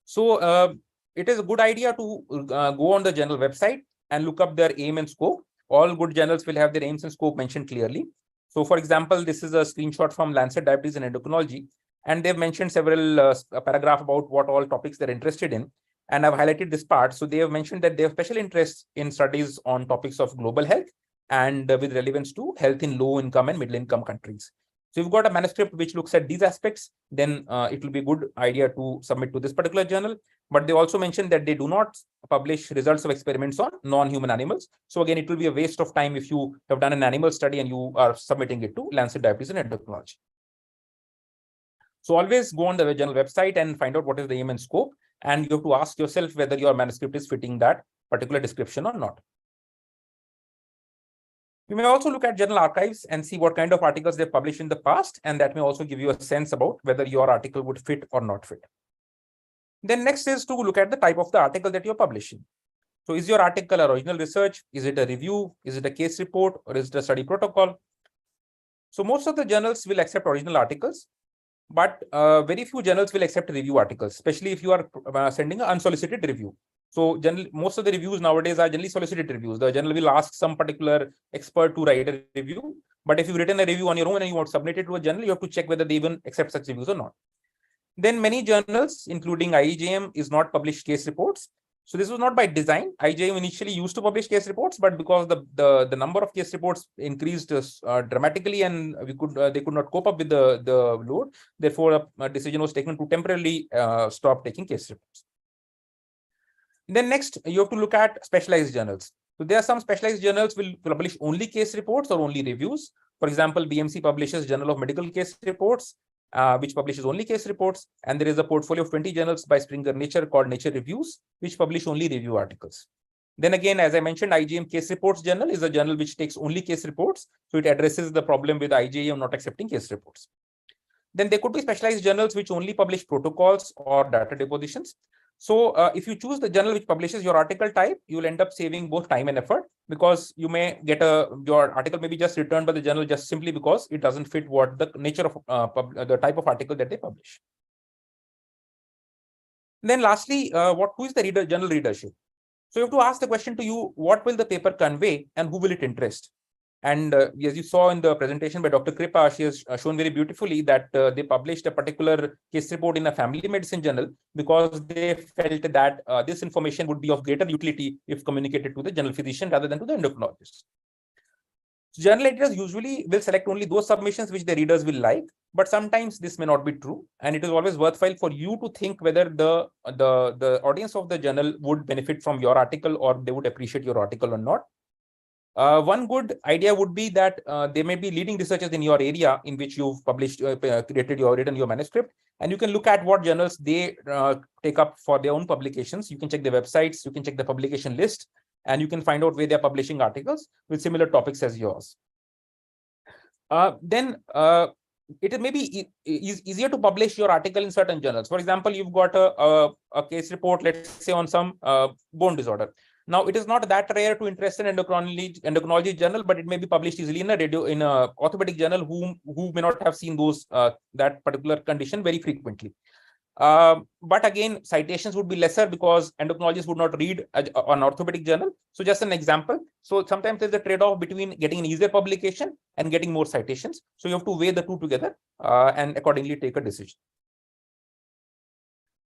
So it is a good idea to go on the journal website and look up their aim and scope. All good journals will have their aims and scope mentioned clearly. So for example, this is a screenshot from Lancet Diabetes and Endocrinology. And they've mentioned several paragraphs about what all topics they're interested in. And I've highlighted this part. So they have mentioned that they have special interest in studies on topics of global health and with relevance to health in low income and middle income countries. So if you've got a manuscript which looks at these aspects, then it will be a good idea to submit to this particular journal. But they also mentioned that they do not publish results of experiments on non-human animals. So again, it will be a waste of time if you have done an animal study and you are submitting it to Lancet Diabetes and Endocrinology. So always go on the journal website and find out what is the aim and scope. And you have to ask yourself whether your manuscript is fitting that particular description or not. You may also look at journal archives and see what kind of articles they've published in the past. And that may also give you a sense about whether your article would fit or not fit. Then next is to look at the type of the article that you're publishing. So is your article original research? Is it a review? Is it a case report? Or is it a study protocol? So most of the journals will accept original articles, but very few journals will accept review articles, especially if you are sending an unsolicited review. So generally, most of the reviews nowadays are generally solicited reviews. The journal will ask some particular expert to write a review. But if you've written a review on your own and you want to submit it to a journal, you have to check whether they even accept such reviews or not. Then many journals, including IEJM, is not published case reports. So this was not by design. IEJM initially used to publish case reports, but because the number of case reports increased dramatically, and they could not cope up with the load. Therefore, a decision was taken to temporarily stop taking case reports. Then next, you have to look at specialized journals. So there are some specialized journals will publish only case reports or only reviews. For example, BMC publishes Journal of Medical Case Reports, which publishes only case reports. And there is a portfolio of 20 journals by Springer Nature called Nature Reviews, which publish only review articles. Then again, as I mentioned, IJM Case Reports Journal is a journal which takes only case reports. So it addresses the problem with IJM not accepting case reports. Then there could be specialized journals which only publish protocols or data depositions. So if you choose the journal which publishes your article type, you will end up saving both time and effort, because you may get your article may be just returned by the journal just simply because it doesn't fit what the nature of the type of article that they publish. Then lastly, who is the journal readership? So you have to ask the question to you, what will the paper convey and who will it interest? And as you saw in the presentation by Dr. Kripa, she has shown very beautifully that they published a particular case report in a family medicine journal because they felt that this information would be of greater utility if communicated to the general physician rather than to the endocrinologist. So journal editors usually will select only those submissions which their readers will like, but sometimes this may not be true. And it is always worthwhile for you to think whether the audience of the journal would benefit from your article or they would appreciate your article or not. One good idea would be that there may be leading researchers in your area in which you've published, written your manuscript, and you can look at what journals they take up for their own publications. You can check their websites, you can check the publication list, and you can find out where they're publishing articles with similar topics as yours. Then it may be easier to publish your article in certain journals. For example, you've got a case report, let's say, on some bone disorder. Now, it is not that rare to interest in endocrinology journal, but it may be published easily in a orthopedic journal who may not have seen that particular condition very frequently. But again, citations would be lesser because endocrinologists would not read an orthopedic journal. So just an example. So sometimes there's a trade-off between getting an easier publication and getting more citations. So you have to weigh the two together and accordingly take a decision.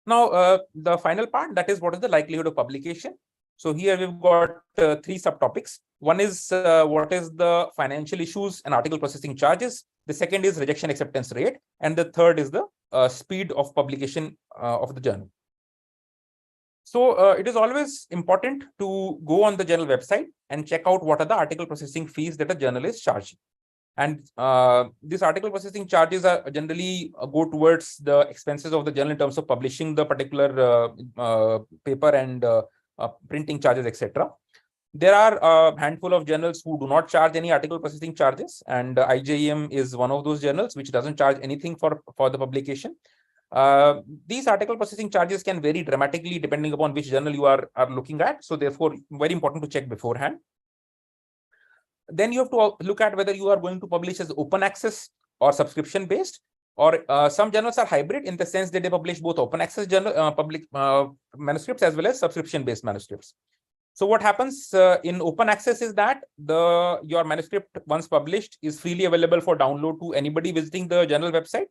Now, the final part, that is what is the likelihood of publication. So here we've got three subtopics. One is what is the financial issues and article processing charges. The second is rejection acceptance rate. And the third is the speed of publication of the journal. So it is always important to go on the journal website and check out what are the article processing fees that a journal is charging. And these article processing charges are generally go towards the expenses of the journal in terms of publishing the particular paper and printing charges, etc. There are a handful of journals who do not charge any article processing charges, and IJEM is one of those journals which doesn't charge anything for the publication. These article processing charges can vary dramatically depending upon which journal you are looking at. So therefore, very important to check beforehand. Then you have to look at whether you are going to publish as open access or subscription based, or some journals are hybrid in the sense that they publish both open access journal public manuscripts as well as subscription based manuscripts. So what happens in open access is that your manuscript, once published, is freely available for download to anybody visiting the journal website.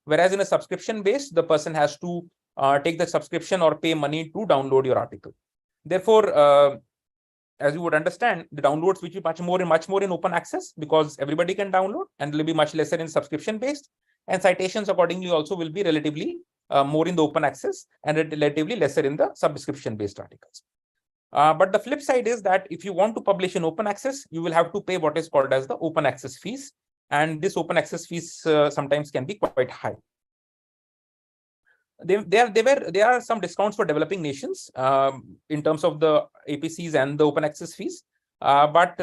Whereas in a subscription based, the person has to take the subscription or pay money to download your article. Therefore, as you would understand, the downloads will be much more in open access because everybody can download, and will be much lesser in subscription based. And citations accordingly also will be relatively more in the open access and relatively lesser in the subscription based articles. But the flip side is that if you want to publish in open access, you will have to pay what is called as the open access fees. And this open access fees sometimes can be quite high. There are some discounts for developing nations in terms of the APCs and the open access fees. But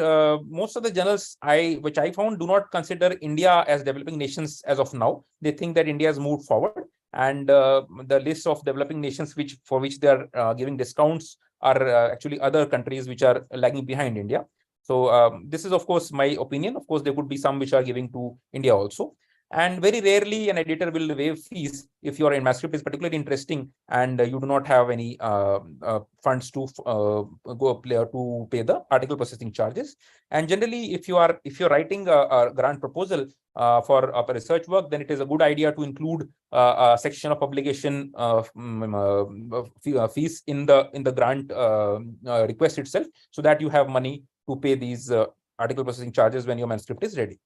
most of the journals which I found do not consider India as developing nations as of now. They think that India has moved forward, and the list of developing nations for which they are giving discounts are actually other countries which are lagging behind India. So this is, of course, my opinion. Of course, there could be some which are giving to India also. And very rarely an editor will waive fees if your manuscript is particularly interesting and you do not have any funds to pay the article processing charges. And generally, if you're writing a grant proposal for a research work, then it is a good idea to include a section of publication fees in the grant request itself, so that you have money to pay these article processing charges when your manuscript is ready.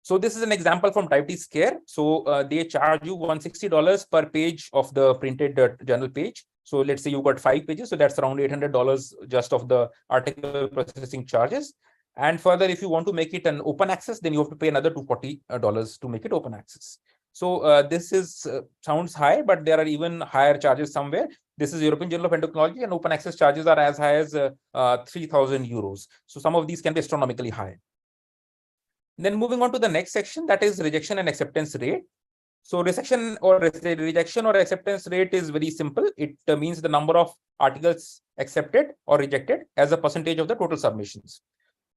So this is an example from Diabetes Care. So they charge you $160 per page of the printed journal page. So let's say you got 5 pages, so that's around $800 just of the article processing charges. And further, if you want to make it an open access, then you have to pay another $240 to make it open access. So this is sounds high, but there are even higher charges somewhere. This is European Journal of Endocrinology, and open access charges are as high as 3,000 euros. So some of these can be astronomically high. Then moving on to the next section, that is rejection and acceptance rate. So rejection or acceptance rate is very simple. It means the number of articles accepted or rejected as a percentage of the total submissions.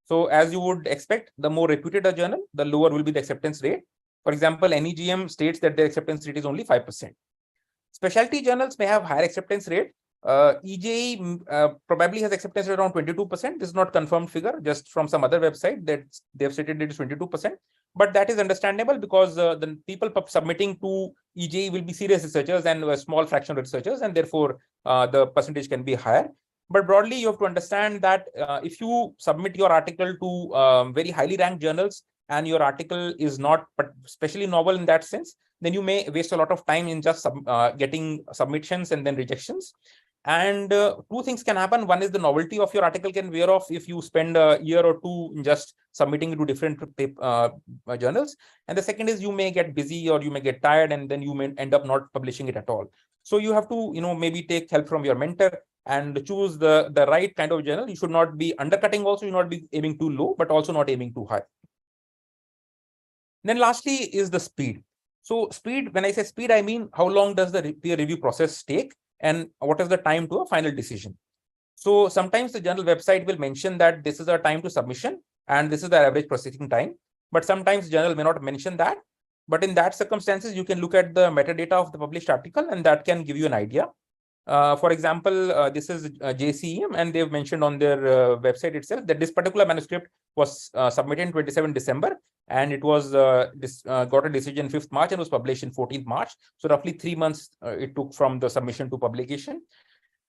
So as you would expect, the more reputed a journal, the lower will be the acceptance rate. For example, NEGM states that their acceptance rate is only 5%. Specialty journals may have higher acceptance rate. EJE probably has acceptance rate around 22%. This is not confirmed figure, just from some other website that they have stated it is 22%. But that is understandable because the people submitting to EJE will be serious researchers and a small fraction of researchers, and therefore the percentage can be higher. But broadly, you have to understand that if you submit your article to very highly ranked journals and your article is not especially novel in that sense, then you may waste a lot of time in just getting submissions and then rejections. And two things can happen. One is the novelty of your article can wear off if you spend a year or two in just submitting it to different journals. And the second is you may get busy or you may get tired, and then you may end up not publishing it at all. So you have to, maybe take help from your mentor and choose the right kind of journal. You should not be undercutting also, you should not be aiming too low, but also not aiming too high. Then lastly is the speed. So speed, when I say speed, I mean how long does the peer review process take and what is the time to a final decision. So sometimes the journal website will mention that this is our time to submission and this is the average processing time. But sometimes the journal may not mention that. But in that circumstances, you can look at the metadata of the published article and that can give you an idea. For example, this is JCEM, and they've mentioned on their website itself that this particular manuscript was submitted in 27 December, and it was got a decision 5th March and was published in 14th March. So roughly 3 months it took from the submission to publication.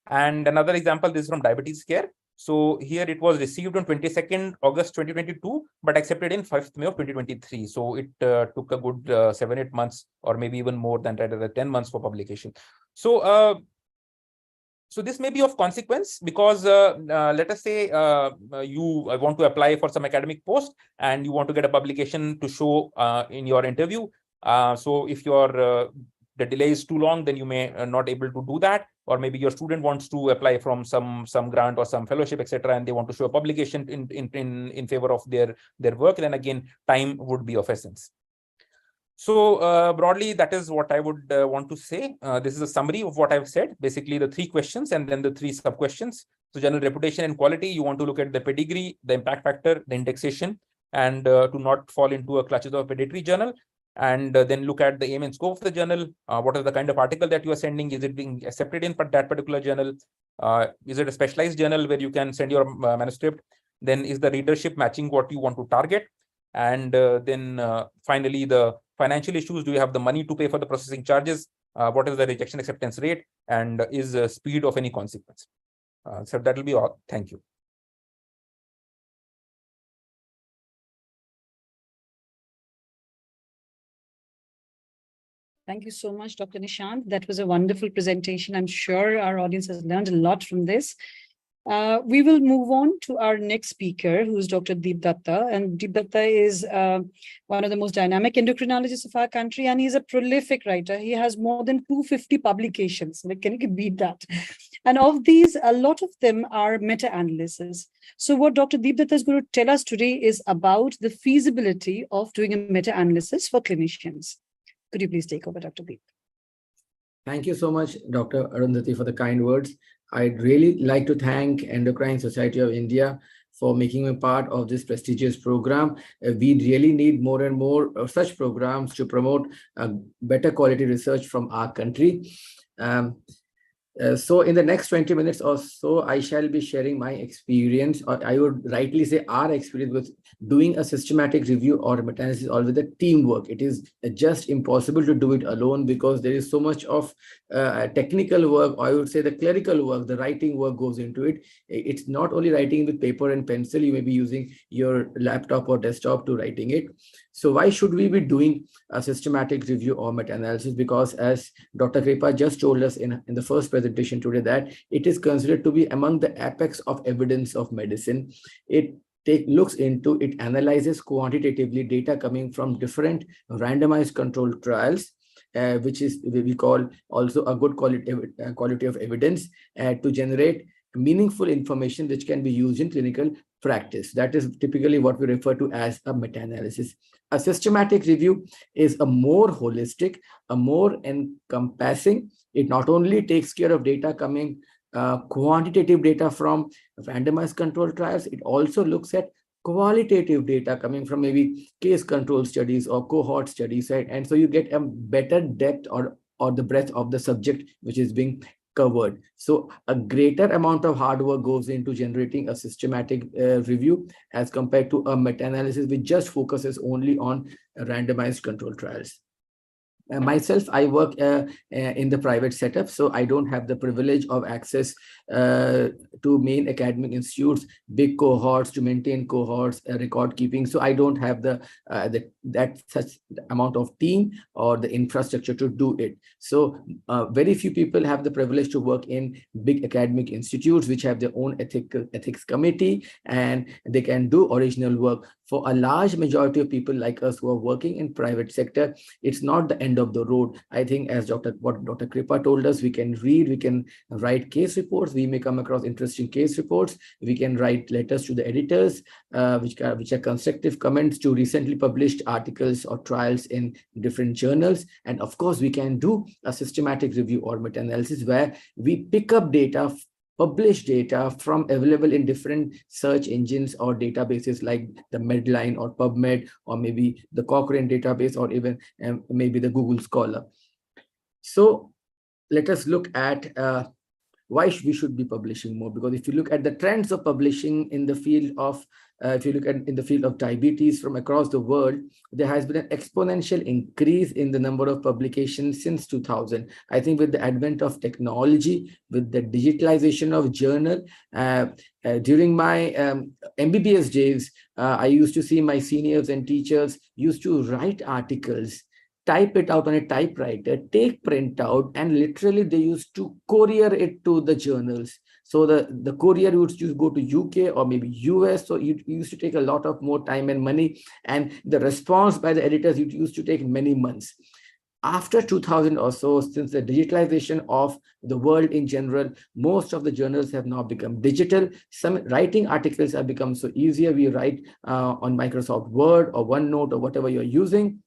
And another example, this is from Diabetes Care. So here it was received on 22nd August 2022, but accepted in 5th May of 2023. So it took a good 7-8 months, or maybe even more than that, 10 months for publication. So this may be of consequence because let us say you want to apply for some academic post and you want to get a publication to show in your interview. So if the delay is too long, then you may not able to do that. Or maybe your student wants to apply from some grant or some fellowship, etc., and they want to show a publication in favor of their work. Then again, time would be of essence. So broadly, that is what I would want to say. This is a summary of what I've said, basically the 3 questions and then the 3 sub-questions. So general reputation and quality, you want to look at the pedigree, the impact factor, the indexation, and to not fall into a clutches of a predatory journal. And then look at the aim and scope of the journal. What is the kind of article that you are sending? Is it being accepted in that particular journal? Is it a specialized journal where you can send your manuscript? Then is the readership matching what you want to target? And then finally, the financial issues. Do you have the money to pay for the processing charges? What is the rejection acceptance rate? And is speed of any consequence? So that will be all. Thank you. Thank you so much, Dr. Nishant. That was a wonderful presentation. I'm sure our audience has learned a lot from this. We will move on to our next speaker, who is Dr. Deep Datta. And Deep Datta is one of the most dynamic endocrinologists of our country, and he's a prolific writer. He has more than 250 publications. Like, can you beat that? And of these, a lot of them are meta-analysis. So what Dr. Deep Datta is going to tell us today is about the feasibility of doing a meta-analysis for clinicians. Could you please take over, Dr. Deep? Thank you so much, Dr. Arundhati, for the kind words. I'd really like to thank Endocrine Society of India for making me part of this prestigious program. We really need more and more of such programs to promote better quality research from our country. So in the next 20 minutes or so, I shall be sharing my experience, or I would rightly say our experience with doing a systematic review or meta-analysis, or with the teamwork. It is just impossible to do it alone because there is so much of technical work, or I would say the clerical work, the writing work goes into it. It's not only writing with paper and pencil, you may be using your laptop or desktop to writing it. So why should we be doing a systematic review or meta-analysis? Because as Dr. Kripa just told us in the first presentation today, that it is considered to be among the apex of evidence of medicine. It looks into, it analyzes quantitatively data coming from different randomized controlled trials, which is we call also a good quality of evidence, to generate meaningful information which can be used in clinical practice. That is typically what we refer to as a meta-analysis. A systematic review is a more holistic, a more encompassing. It not only takes care of data coming, quantitative data from randomized controlled trials, it also looks at qualitative data coming from maybe case control studies or cohort studies, right? And so you get a better depth or the breadth of the subject which is being covered. So a greater amount of hard work goes into generating a systematic review as compared to a meta-analysis which just focuses only on randomized control trials. Myself, I work in the private setup, so I don't have the privilege of access to main academic institutes, big cohorts to maintain cohorts, record keeping. So I don't have that such amount of team or the infrastructure to do it. So very few people have the privilege to work in big academic institutes which have their own ethics committee, and they can do original work. For a large majority of people like us who are working in private sector, it's not the end of the road. I think as Dr. Kripa told us, we can read, we can write case reports, we may come across interesting case reports, we can write letters to the editors, which are constructive comments to recently published articles or trials in different journals. And of course, we can do a systematic review or meta-analysis where we pick up data, published data from available in different search engines or databases like the Medline or PubMed, or maybe the Cochrane database, or even maybe the Google Scholar. So let us look at why we should be publishing more. Because if you look at the trends of publishing in the field of in the field of diabetes from across the world, there has been an exponential increase in the number of publications since 2000. I think with the advent of technology, with the digitalization of journal, during my MBBS days, I used to see my seniors and teachers used to write articles, type it out on a typewriter, take printout, and literally they used to courier it to the journals. So the courier used to go to UK or maybe US. So it used to take a lot of more time and money. And the response by the editors, it used to take many months. After 2000 or so, since the digitalization of the world in general, most of the journals have now become digital. Some writing articles have become so easier. We write on Microsoft Word or OneNote or whatever you're using,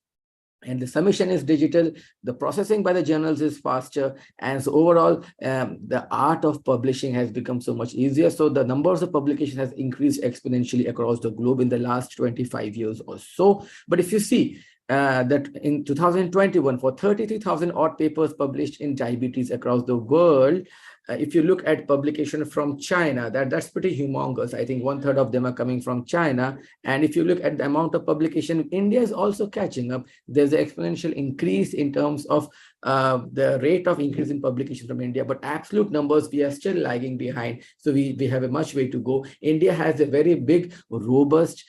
and the submission is digital, the processing by the journals is faster, and so overall the art of publishing has become so much easier. So the numbers of publication has increased exponentially across the globe in the last 25 years or so. But if you see that in 2021, for 33,000 odd papers published in diabetes across the world, if you look at publication from China, that's pretty humongous. I think 1/3 of them are coming from China. And if you look at the amount of publication, India is also catching up. There's an exponential increase in terms of the rate of increase in publication from India, but absolute numbers, we are still lagging behind. So we have a much way to go. India has a very big, robust,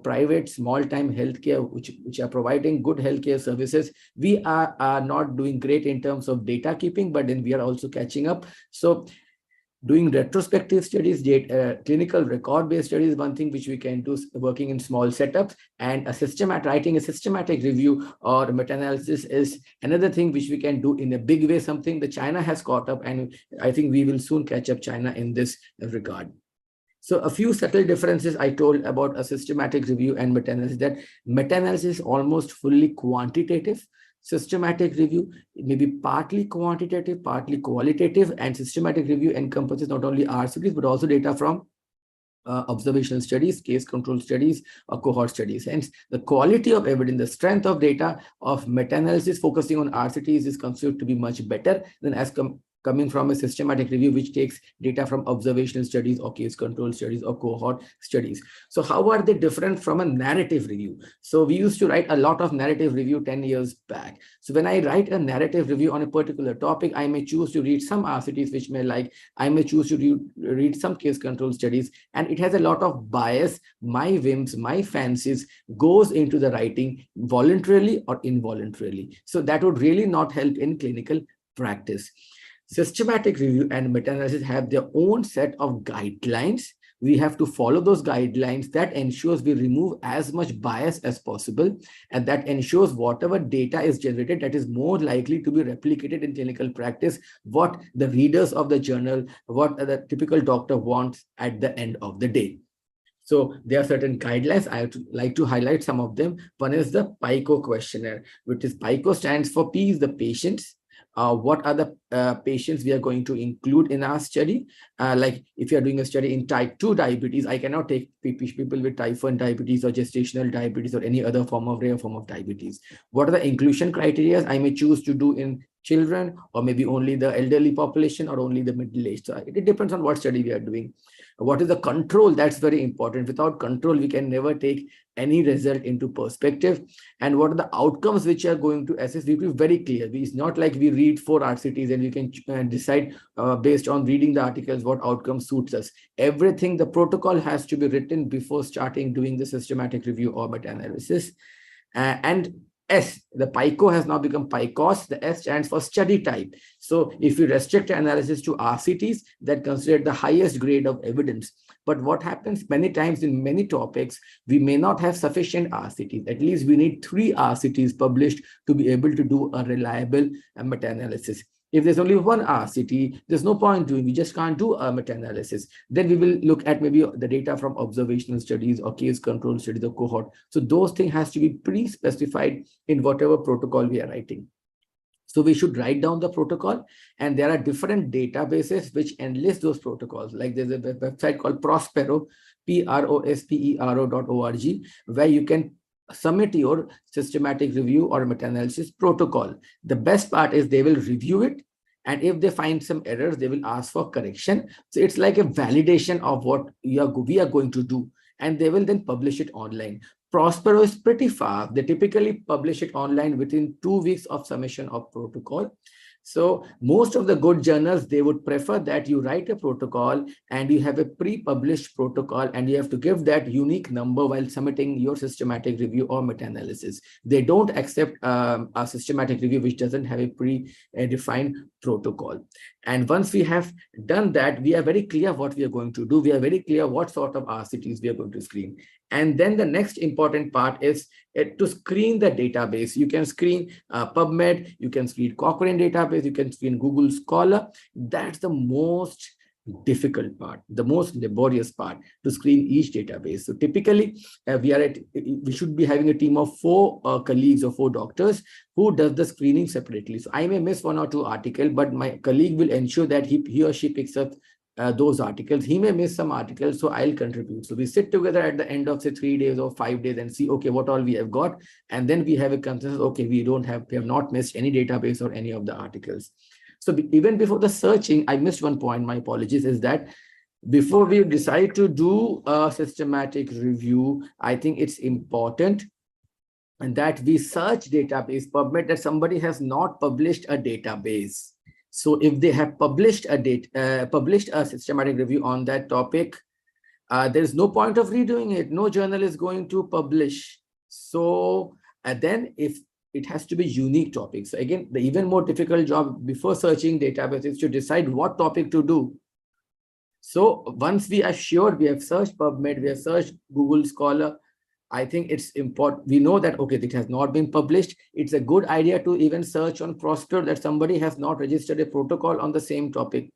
private small-time healthcare, which are providing good healthcare services. We are not doing great in terms of data keeping, but then we are also catching up. So doing retrospective studies, clinical record-based studies, one thing which we can do working in small setups, and writing a systematic review or meta-analysis is another thing which we can do in a big way, something that China has caught up, and I think we will soon catch up China in this regard. So a few subtle differences I told about a systematic review and meta-analysis, that meta-analysis is almost fully quantitative. Systematic review may be partly quantitative, partly qualitative, and systematic review encompasses not only RCTs, but also data from observational studies, case control studies, or cohort studies. Hence, the quality of evidence, the strength of data of meta-analysis focusing on RCTs is considered to be much better than as coming from a systematic review, which takes data from observational studies or case control studies or cohort studies. So how are they different from a narrative review? So we used to write a lot of narrative review 10 years back. So when I write a narrative review on a particular topic, I may choose to read some RCTs which may like, I may choose to read some case control studies, and it has a lot of bias. My whims, my fancies goes into the writing voluntarily or involuntarily. So that would really not help in clinical practice. Systematic review and meta-analysis have their own set of guidelines. We have to follow those guidelines. That ensures we remove as much bias as possible, and that ensures whatever data is generated, that is more likely to be replicated in clinical practice, what the readers of the journal, what the typical doctor wants at the end of the day. So there are certain guidelines. I would like to highlight some of them. One is the PICO questionnaire, which is PICO stands for P is the patients. What are the patients we are going to include in our study? Like if you are doing a study in type 2 diabetes, I cannot take people with type 1 diabetes or gestational diabetes or any other form of rare form of diabetes. What are the inclusion criteria? I may choose to do in children, or maybe only the elderly population, or only the middle-aged. So it depends on what study we are doing. What is the control? That's very important. Without control, we can never take any result into perspective. And what are the outcomes which are going to assess? We will be very clear. It's not like we read 4 RCTs and we can decide based on reading the articles what outcome suits us. Everything, the protocol has to be written before starting doing the systematic review or meta-analysis. And S, the PICO has now become PICOS. The S stands for study type. So if you restrict analysis to RCTs, that considered the highest grade of evidence. But what happens many times in many topics, we may not have sufficient RCTs. At least we need 3 RCTs published to be able to do a reliable meta-analysis. If there's only 1 RCT, there's no point doing, we just can't do a meta-analysis. Then we will look at maybe the data from observational studies or case control studies or cohort. So those things has to be pre-specified in whatever protocol we are writing. So we should write down the protocol, and there are different databases which enlist those protocols. Like there's a website called Prospero, prospero.org, where you can submit your systematic review or meta-analysis protocol. The best part is they will review it, and if they find some errors, they will ask for correction. So it's like a validation of what we are going to do, and they will then publish it online. Prospero is pretty fast. They typically publish it online within 2 weeks of submission of protocol. So most of the good journals, they would prefer that you write a protocol and you have a pre-published protocol, and you have to give that unique number while submitting your systematic review or meta-analysis. They don't accept a systematic review which doesn't have a pre-defined protocol. And once we have done that, we are very clear what we are going to do. We are very clear what sort of RCTs we are going to screen. And then the next important part is to screen the database. You can screen PubMed, you can screen Cochrane database, you can screen Google Scholar. That's the most difficult part, the most laborious part, to screen each database. So typically we should be having a team of 4 colleagues or 4 doctors who does the screening separately. So I may miss 1 or 2 articles, but my colleague will ensure that he or she picks up those articles. He may miss some articles, so I'll contribute. So we sit together at the end of say 3 days or 5 days and see, okay, what all we have got. And then we have a consensus, okay, we have not missed any database or any of the articles. So even before the searching, I missed one point, my apologies, is that before we decide to do a systematic review, I think it's important and that we search database PubMed that somebody has not published a database. So if they have published a systematic review on that topic, there is no point of redoing it. No journal is going to publish. So then if it has to be unique topics. So again, the even more difficult job before searching database is to decide what topic to do. So once we are sure we have searched PubMed, we have searched Google Scholar, I think it's important. We know that, okay, it has not been published. It's a good idea to even search on Prospero that somebody has not registered a protocol on the same topic.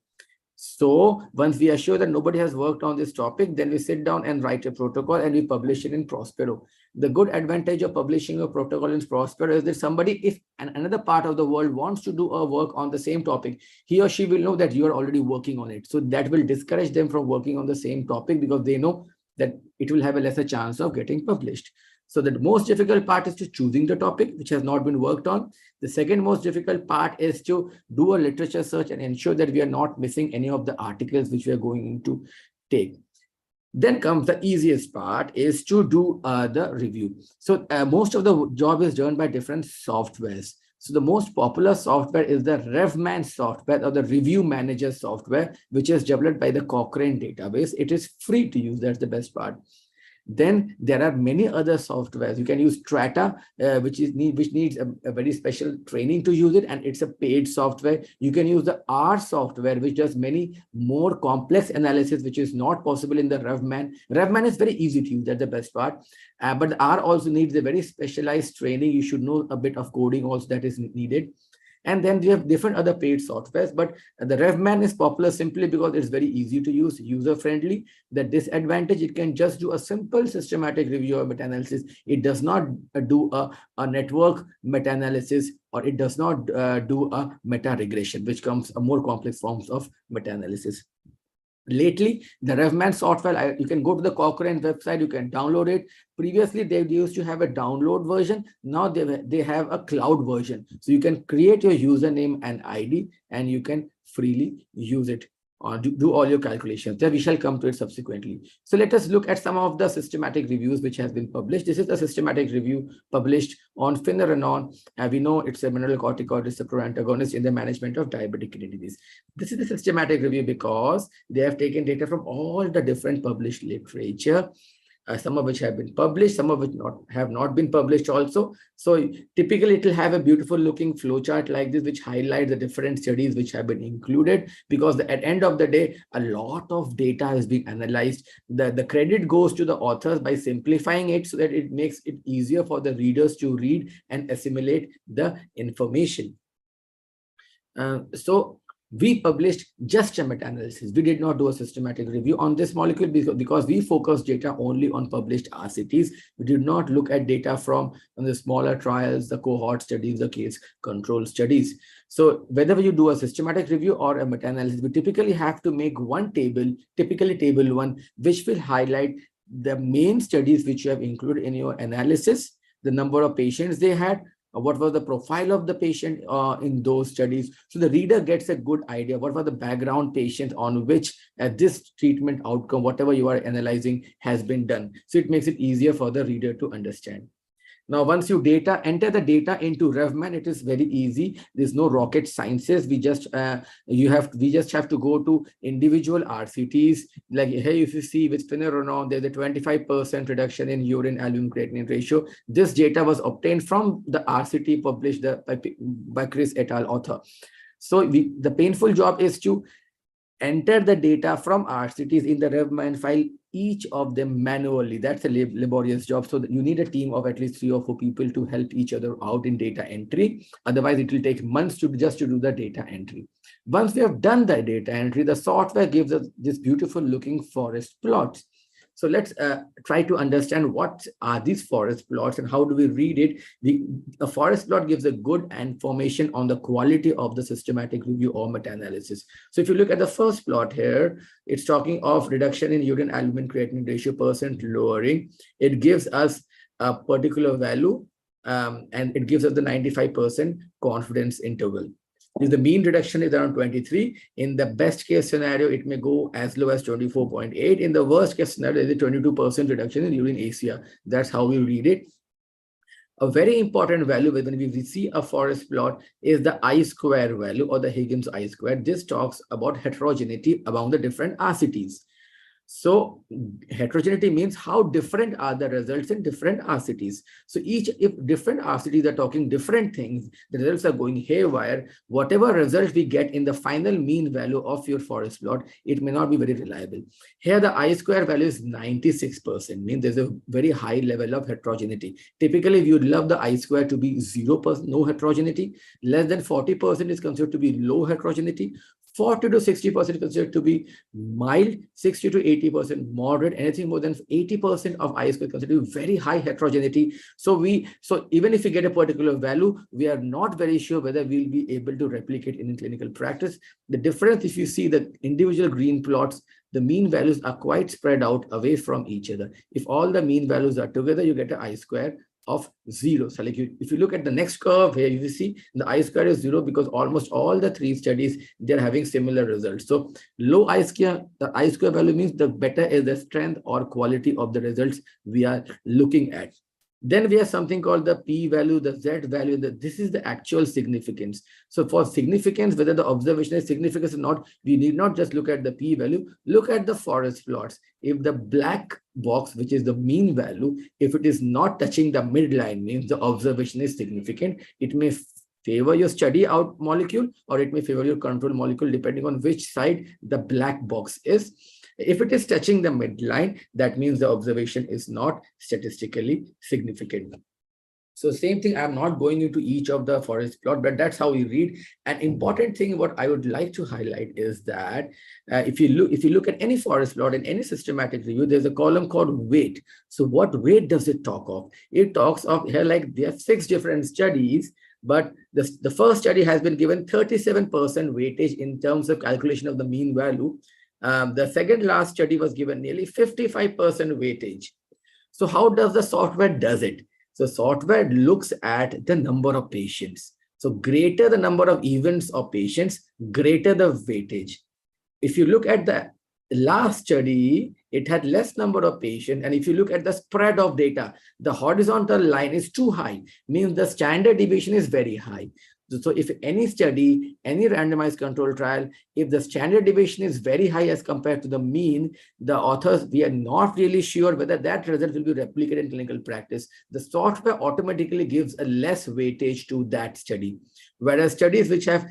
So once we are sure that nobody has worked on this topic, then we sit down and write a protocol and we publish it in Prospero. The good advantage of publishing a protocol in Prospero is that somebody, if another part of the world wants to do a work on the same topic, he or she will know that you are already working on it. So that will discourage them from working on the same topic because they know that it will have a lesser chance of getting published. So the most difficult part is to choosing the topic, which has not been worked on. The second most difficult part is to do a literature search and ensure that we are not missing any of the articles which we are going to take. Then comes the easiest part, is to do the review. So most of the job is done by different softwares. So the most popular software is the RevMan software, or the Review Manager software, which is developed by the Cochrane database. It is free to use. That's the best part. Then there are many other softwares. You can use Strata, which needs a very special training to use it, and it's a paid software. You can use the R software, which does many more complex analysis, which is not possible in the RevMan. RevMan is very easy to use. That's the best part. But the R also needs a very specialized training. You should know a bit of coding also that is needed. And then we have different other paid softwares, but the RevMan is popular simply because it's very easy to use, user-friendly. The disadvantage, it can just do a simple systematic review or meta-analysis. It does not do a network meta-analysis, or it does not do a meta-regression, which comes a more complex forms of meta-analysis. Lately, the RevMan software, you can go to the Cochrane website, you can download it. Previously, they used to have a download version. Now they have a cloud version. So you can create your username and ID, and you can freely use it or do all your calculations. Then we shall come to it subsequently. So let us look at some of the systematic reviews which has been published. This is a systematic review published on finerenone. We know it's a mineralocorticoid receptor antagonist in the management of diabetic kidney disease. This is a systematic review because they have taken data from all the different published literature. Some of which have been published, some of which have not been published also. So typically it will have a beautiful looking flowchart like this, which highlights the different studies which have been included, because at the end of the day, a lot of data is being analyzed. The credit goes to the authors by simplifying it so that it makes it easier for the readers to read and assimilate the information. So we published just a meta-analysis. We did not do a systematic review on this molecule because we focused data only on published RCTs. We did not look at data from the smaller trials, the cohort studies, the case control studies. So whether you do a systematic review or a meta-analysis, we typically have to make one table, typically table 1, which will highlight the main studies which you have included in your analysis, the number of patients they had, what was the profile of the patient in those studies. So the reader gets a good idea what was the background patient on which this treatment outcome, whatever you are analyzing, has been done. So it makes it easier for the reader to understand. Now, once you enter the data into RevMan, it is very easy. There's no rocket sciences. We just have to go to individual RCTs. Like here, if you see with finerenone, there's a 25% reduction in urine albumin creatinine ratio. This data was obtained from the RCT published by Chris et al. Author. So the painful job is to enter the data from RCTs in the RevMan file, each of them manually. That's a laborious job. So you need a team of at least 3 or 4 people to help each other out in data entry. Otherwise, it will take months to do the data entry. Once we have done the data entry, the software gives us this beautiful looking forest plots. So let's try to understand what are these forest plots and how do we read it. A forest plot gives a good information on the quality of the systematic review or meta-analysis. So if you look at the first plot here, it's talking of reduction in urine albumin creatinine ratio % lowering. It gives us a particular value and it gives us the 95% confidence interval. If the mean reduction is around 23, in the best case scenario, it may go as low as 24.8. In the worst case scenario, there is a 22% reduction in urine ACR. That's how we read it. A very important value when we see a forest plot is the I-square value or the Higgins I-square. This talks about heterogeneity among the different RCTs. So heterogeneity means how different are the results in different RCTs. So if different RCTs are talking different things, the results are going haywire. Whatever result we get in the final mean value of your forest plot, it may not be very reliable. Here the I-square value is 96%, means there's a very high level of heterogeneity. Typically, we would love the I-square to be 0%, no heterogeneity. Less than 40% is considered to be low heterogeneity. 40 to 60% considered to be mild, 60 to 80% moderate, anything more than 80% of I-square considered to be very high heterogeneity. So even if we get a particular value, we are not very sure whether we'll be able to replicate in clinical practice. The difference, if you see the individual green plots, the mean values are quite spread out away from each other. If all the mean values are together, you get an I-square of 0. So like if you look at the next curve here, you will see the I-square is 0 because almost all the 3 studies, they're having similar results. So low I-square, the I-square value means the better is the strength or quality of the results we are looking at. Then we have something called the p-value, the z-value. This is the actual significance. So for significance, whether the observation is significant or not, we need not just look at the p-value, look at the forest plots. If the black box, which is the mean value, if it is not touching the midline, means the observation is significant. It may favor your study out molecule, or it may favor your control molecule, depending on which side the black box is. If it is touching the midline, that means the observation is not statistically significant. So same thing, I'm not going into each of the forest plot, but that's how we read. An important thing what I would like to highlight is that if you look at any forest plot in any systematic review, there's a column called weight. So what weight does it talk of? It talks of here, like there are 6 different studies, but the first study has been given 37% weightage in terms of calculation of the mean value. The second last study was given nearly 55% weightage. So how does the software does it? So software looks at the number of patients. So greater the number of events or patients, greater the weightage. If you look at the last study, it had less number of patients. And if you look at the spread of data, the horizontal line is too high, means the standard deviation is very high. So if any study, any randomized control trial, if the standard deviation is very high as compared to the mean, the authors, we are not really sure whether that result will be replicated in clinical practice. The software automatically gives a less weightage to that study. Whereas studies which have,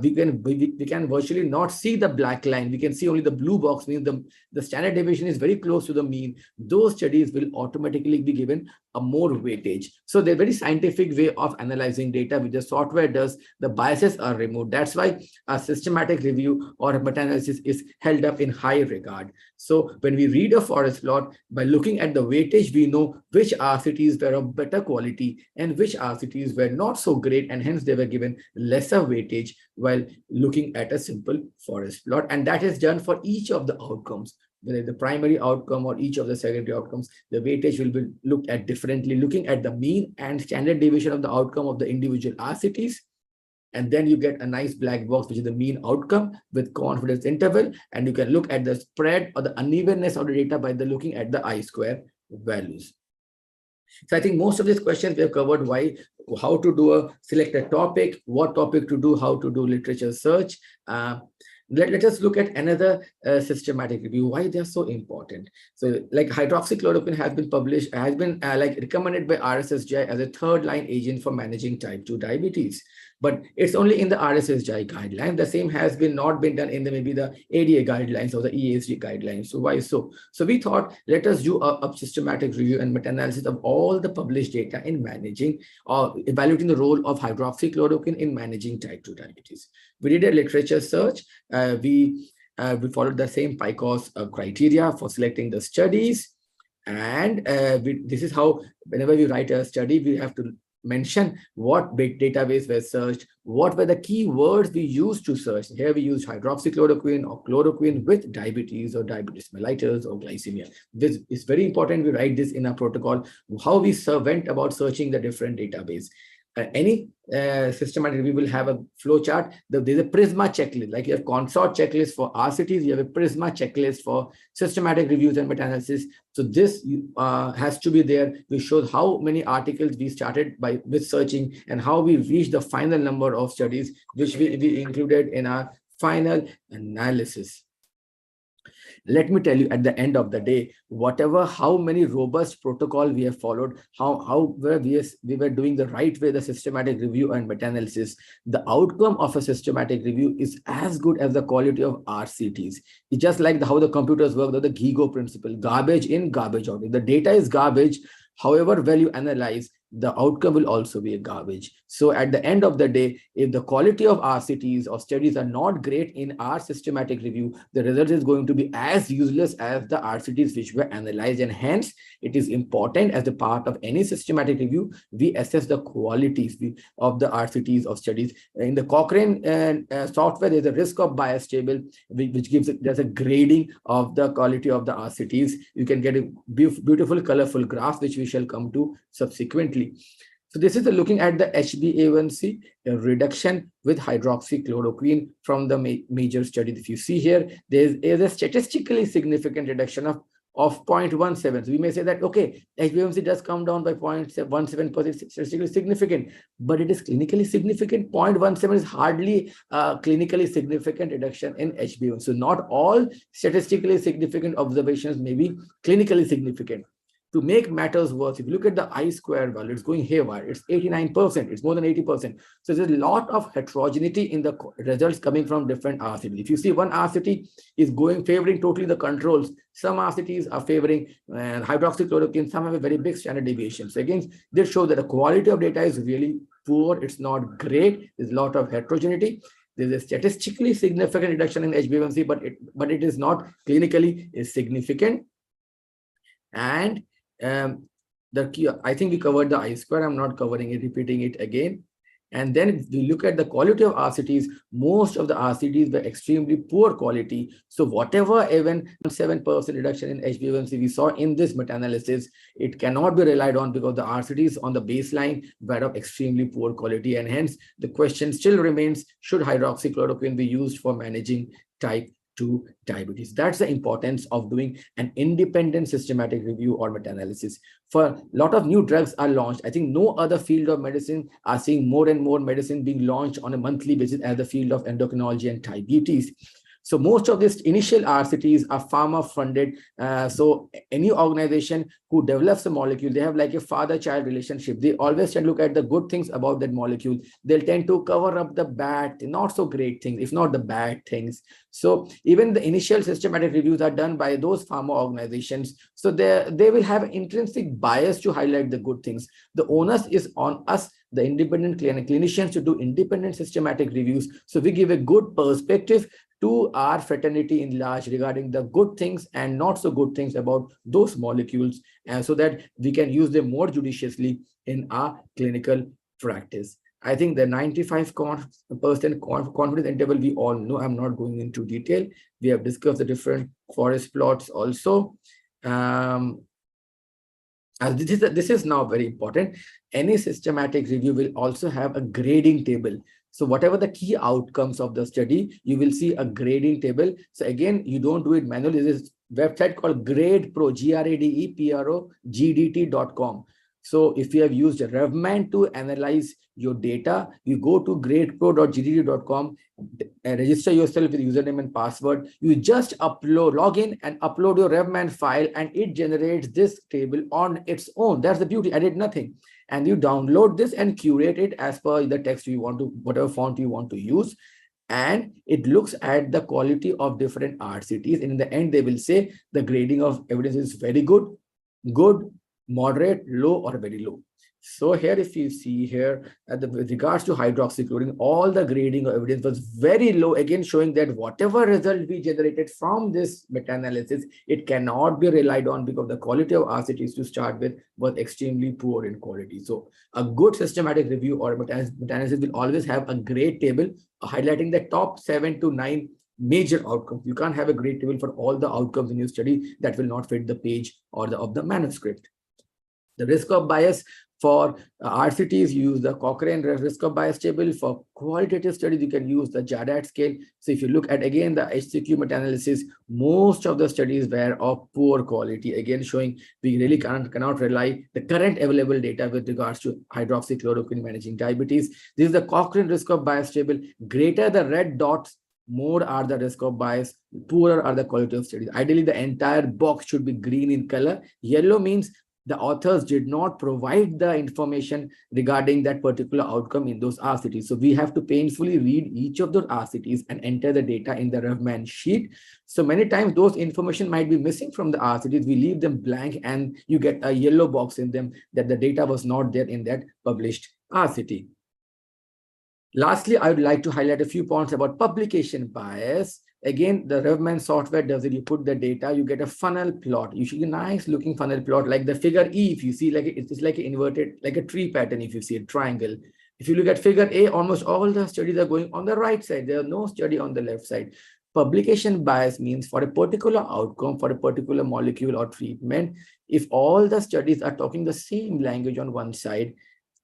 we can virtually not see the black line, we can see only the blue box, means the standard deviation is very close to the mean. Those studies will automatically be given a more weightage. So they're very scientific way of analyzing data, which the software does. The biases are removed. That's why a systematic review or a meta-analysis is held up in high regard. So when we read a forest plot, by looking at the weightage, we know which RCTs were of better quality and which RCTs were not so great, and hence they were given lesser weightage while looking at a simple forest plot. And that is done for each of the outcomes. Whether the primary outcome or each of the secondary outcomes, the weightage will be looked at differently, looking at the mean and standard deviation of the outcome of the individual RCTs. And then you get a nice black box, which is the mean outcome with confidence interval. And you can look at the spread or the unevenness of the data by looking at the I-square values. So I think most of these questions we have covered. Why, how to select a topic, what topic to do, how to do literature search. Let us look at another systematic review, why they are so important. So like hydroxychloroquine has been published, has been like recommended by RSSGI as a 3rd line agent for managing type 2 diabetes. But it's only in the RSSGI guideline. The same has not been done in maybe the ADA guidelines or the ESG guidelines. So why so? So we thought, let us do a systematic review and meta-analysis of all the published data in managing or evaluating the role of hydroxychloroquine in managing type 2 diabetes. We did a literature search. We followed the same PICOS criteria for selecting the studies. And this is how, whenever we write a study, we have to mention what big database were searched, what were the keywords we used to search. Here we use hydroxychloroquine or chloroquine with diabetes or diabetes mellitus or glycemia. This is very important. We write this in our protocol, how we went about searching the different database. Any systematic review will have a flow chart. There's a PRISMA checklist, like you have consort checklist for RCTs, you have a PRISMA checklist for systematic reviews and meta-analysis. So this has to be there, which shows how many articles we started with searching and how we reached the final number of studies, which we included in our final analysis. Let me tell you, at the end of the day, how many robust protocol we have followed, how we were doing the right way, the systematic review and meta-analysis, the outcome of a systematic review is as good as the quality of RCTs. It's just like how the computers work, the GIGO principle, garbage in, garbage out. If the data is garbage, however well you analyze, the outcome will also be a garbage. So at the end of the day, if the quality of RCTs or studies are not great in our systematic review, the result is going to be as useless as the RCTs which were analyzed. And hence, it is important as a part of any systematic review, we assess the qualities of the RCTs of studies. In the Cochrane software, there's a risk of bias table, which gives it, there's a grading of the quality of the RCTs. You can get a beautiful, colorful graph, which we shall come to subsequently. So this is looking at the HbA1c reduction with hydroxychloroquine from the major studies. If you see here, there is a statistically significant reduction of 0.17. So we may say that, okay, HbA1c does come down by 0.17%, statistically significant, but it is clinically significant. 0.17 is hardly clinically significant reduction in HbA1c. So not all statistically significant observations may be clinically significant. To make matters worse, if you look at the I-square value, it's going haywire. It's 89%. It's more than 80%. So there's a lot of heterogeneity in the results coming from different RCTs. If you see one RCT is favoring totally the controls, some RCTs are favoring hydroxychloroquine, some have a very big standard deviation. So again, this shows that the quality of data is really poor. It's not great. There's a lot of heterogeneity. There's a statistically significant reduction in HbA1c, but it is not clinically significant. And the key, I think we covered the I-square. I'm not covering it, repeating it again. And then if we look at the quality of RCTs, most of the RCTs were extremely poor quality. So whatever even 7% reduction in HbA1c we saw in this meta-analysis, it cannot be relied on because the RCTs on the baseline were of extremely poor quality. And hence the question still remains, should hydroxychloroquine be used for managing type 2 diabetes? That's the importance of doing an independent systematic review or meta-analysis. For a lot of new drugs are launched. I think no other field of medicine are seeing more and more medicine being launched on a monthly basis as the field of endocrinology and diabetes. So most of these initial RCTs are pharma funded. So any organization who develops a molecule, they have like a father-child relationship. They always tend to look at the good things about that molecule. They'll tend to cover up the bad, not so great things, if not the bad things. So even the initial systematic reviews are done by those pharma organizations. So they will have an intrinsic bias to highlight the good things. The onus is on us, the independent clinicians, to do independent systematic reviews. So we give a good perspective to our fraternity in large regarding the good things and not so good things about those molecules, and so that we can use them more judiciously in our clinical practice. I think the 95% confidence interval we all know. I'm not going into detail. We have discussed the different forest plots also. This is now very important. Any systematic review will also have a grading table. So whatever the key outcomes of the study, you will see a grading table. So again, you don't do it manually. There's this website called GradePro, GRADEPRO, GDT.com. So if you have used RevMan to analyze your data, you go to gradepro.gdt.com, register yourself with username and password. You just log in and upload your RevMan file, and it generates this table on its own. That's the beauty. I did nothing. And you download this and curate it as per the text you want to, whatever font you want to use. And it looks at the quality of different RCTs. And in the end, they will say the grading of evidence is very good, good, moderate, low, or very low. So here, if you see here, with regards to hydroxychloroquine, all the grading of evidence was very low, again showing that whatever result we generated from this meta-analysis, it cannot be relied on because the quality of RCTs to start with was extremely poor in quality. So a good systematic review or meta-analysis will always have a grade table highlighting the top 7 to 9 major outcomes. You can't have a grade table for all the outcomes in your study. That will not fit the page or of the manuscript. The risk of bias for RCTs, you use the Cochrane risk of bias table. For qualitative studies, you can use the JADAT scale. So if you look at, again, the HCQ meta-analysis, most of the studies were of poor quality, again showing we really cannot rely the current available data with regards to hydroxychloroquine managing diabetes. This is the Cochrane risk of bias table. Greater the red dots, more are the risk of bias, poorer are the quality of studies. Ideally, the entire box should be green in color. Yellow means the authors did not provide the information regarding that particular outcome in those RCTs. So we have to painfully read each of those RCTs and enter the data in the Revman sheet. So many times those information might be missing from the RCTs. We leave them blank and you get a yellow box in them that the data was not there in that published RCT. Lastly, I would like to highlight a few points about publication bias. Again, the Revman software does it. You put the data, you get a funnel plot. You see a nice looking funnel plot like the figure E. If you see, like it's like an inverted, like a tree pattern. If you see a triangle, if you look at figure A, almost all the studies are going on the right side. There are no study on the left side. Publication bias means for a particular outcome, for a particular molecule or treatment, if all the studies are talking the same language on one side,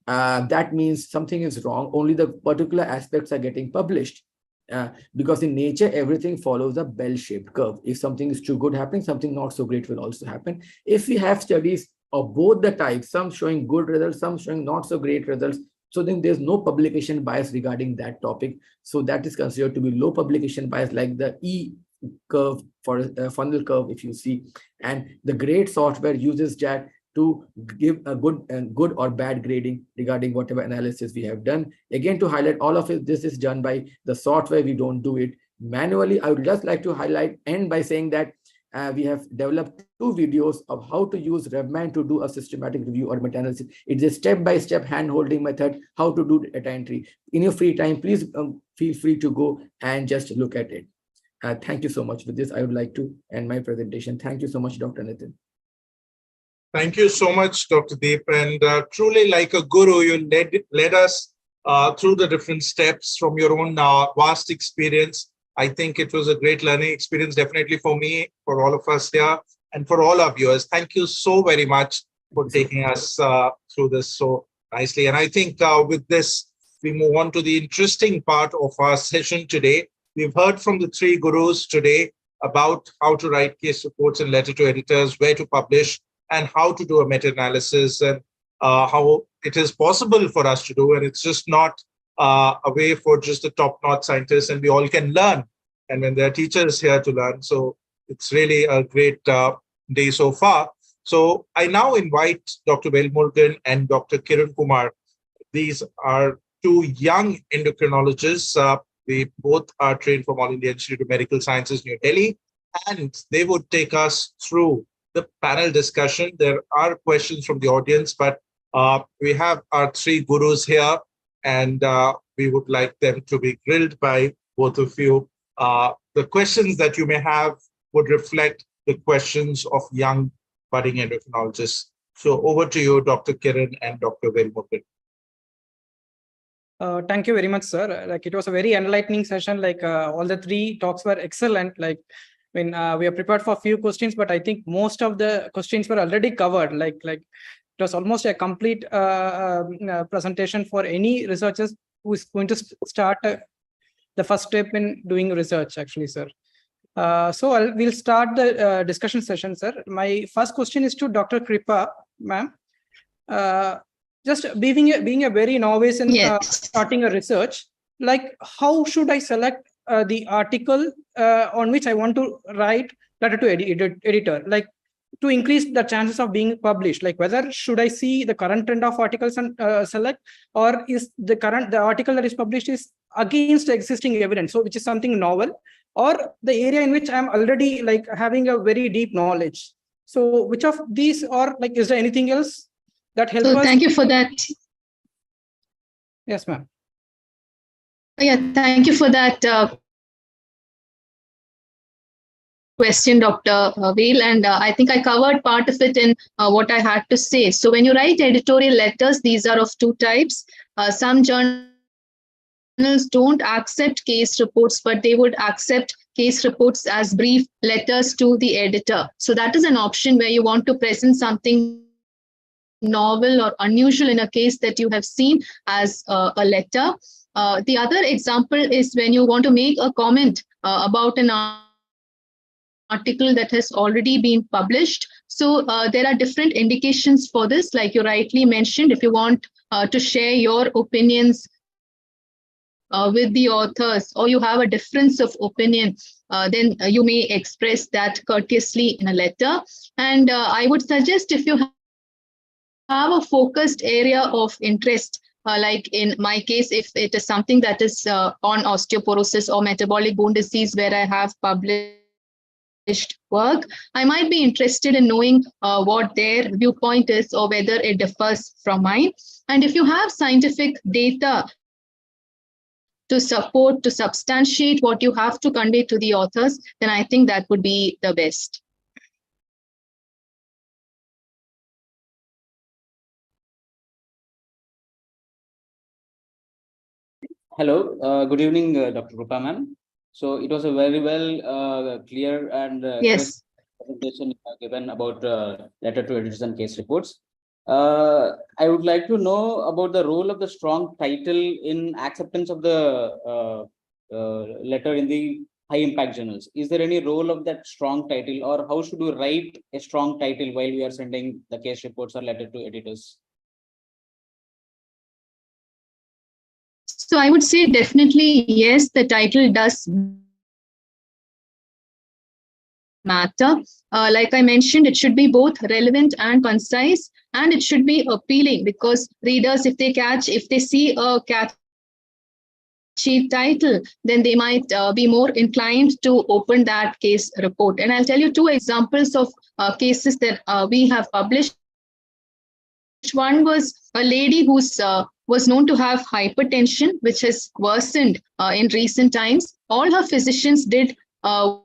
that means something is wrong. Only the particular aspects are getting published. Because in nature, everything follows a bell-shaped curve. If something is too good happening, something not so great will also happen. If we have studies of both the types, some showing good results, some showing not so great results, so then there's no publication bias regarding that topic. So that is considered to be low publication bias, like the E curve for a funnel curve, if you see. And the grade software uses that to give a good or bad grading regarding whatever analysis we have done. Again, to highlight all of it, this is done by the software. We don't do it manually. I would just like to highlight end by saying that we have developed 2 videos of how to use Revman to do a systematic review or meta-analysis. It's a step-by-step hand-holding method, how to do data entry. In your free time, please feel free to go and just look at it. Thank you so much. With this, I would like to end my presentation. Thank you so much, Dr. Nitin. Thank you so much, Dr. Deep. And truly like a guru, you led us through the different steps from your own vast experience. I think it was a great learning experience, definitely for me, for all of us here, and for all our viewers. Thank you so very much for taking us through this so nicely. And I think with this, we move on to the interesting part of our session today. We've heard from the 3 gurus today about how to write case reports and letter to editors, where to publish, and how to do a meta-analysis, and how it is possible for us to do. And it's just not a way for just the top-notch scientists, and we all can learn. And when there are teachers here to learn, so it's really a great day so far. So I now invite Dr. Velmurugan and Dr. Kiran Kumar. These are 2 young endocrinologists. They both are trained from All India Institute of Medical Sciences, New Delhi, and they would take us through the panel discussion. There are questions from the audience, but we have our 3 gurus here, and we would like them to be grilled by both of you. The questions that you may have would reflect the questions of young budding endocrinologists. So over to you, Dr. Kiran and Dr. Velmurugan. Thank you very much, sir. Like, it was a very enlightening session. Like, all the 3 talks were excellent. Like, I mean, we are prepared for a few questions, but I think most of the questions were already covered. Like it was almost a complete presentation for any researchers who is going to start the first step in doing research, actually, sir. So we'll start the discussion session, sir. My first question is to Dr. Kripa, ma'am. Just being a very novice in starting a research, like, how should I select the article on which I want to write letter to editor, like, to increase the chances of being published? Like, whether should I see the current trend of articles and select, or is the article that is published is against existing evidence, so which is something novel, or the area in which I'm already like having a very deep knowledge? So which of these, or like, is there anything else that helps us? Thank you for that. Yes, ma'am. Yeah, thank you for that question, Dr. Vail, and I think I covered part of it in what I had to say. So when you write editorial letters, these are of 2 types. Some journals don't accept case reports, but they would accept case reports as brief letters to the editor. So that is an option where you want to present something novel or unusual in a case that you have seen as a letter. The other example is when you want to make a comment about an article that has already been published. So there are different indications for this, like you rightly mentioned. If you want to share your opinions with the authors, or you have a difference of opinion, then you may express that courteously in a letter. And I would suggest, if you have a focused area of interest, like in my case, if it is something that is on osteoporosis or metabolic bone disease where I have published work, I might be interested in knowing what their viewpoint is or whether it differs from mine. And if you have scientific data to support, to substantiate what you have to convey to the authors, then I think that would be the best. Hello, good evening, Dr. Rupa ma'am. So it was a very clear and Yes. presentation you have given about letter to editors and case reports. I would like to know about the role of the strong title in acceptance of the letter in the high impact journals. Is there any role of that strong title, or how should we write a strong title while we are sending the case reports or letter to editors? So I would say definitely yes, the title does matter. Like I mentioned, it should be both relevant and concise, and it should be appealing, because readers, if they see a catchy title, then they might be more inclined to open that case report. And I'll tell you two examples of cases that we have published. One was a lady who's was known to have hypertension, which has worsened in recent times. All her physicians did were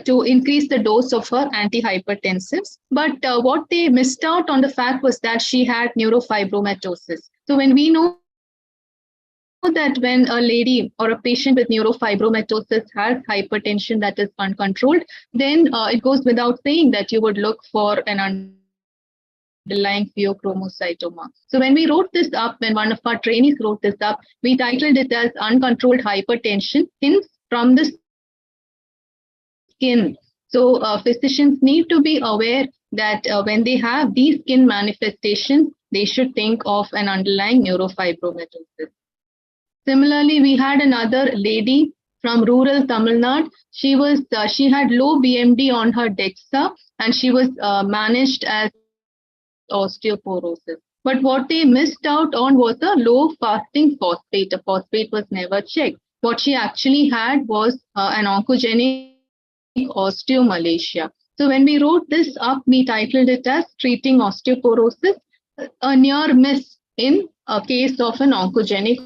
to increase the dose of her antihypertensives. But what they missed out on the fact was that she had neurofibromatosis. So when we know that when a lady or a patient with neurofibromatosis has hypertension that is uncontrolled, then it goes without saying that you would look for an underlying pheochromocytoma. So when we wrote this up, when one of our trainees wrote this up, we titled it as uncontrolled hypertension, hints from the skin. So physicians need to be aware that when they have these skin manifestations, they should think of an underlying neurofibromatosis. Similarly, we had another lady from rural Tamil Nadu. She had low BMD on her DEXA, and she was managed as osteoporosis. But what they missed out on was a low fasting phosphate. A phosphate was never checked. What she actually had was an oncogenic osteomalacia. So when we wrote this up, we titled it as Treating Osteoporosis, a near miss in a case of an oncogenic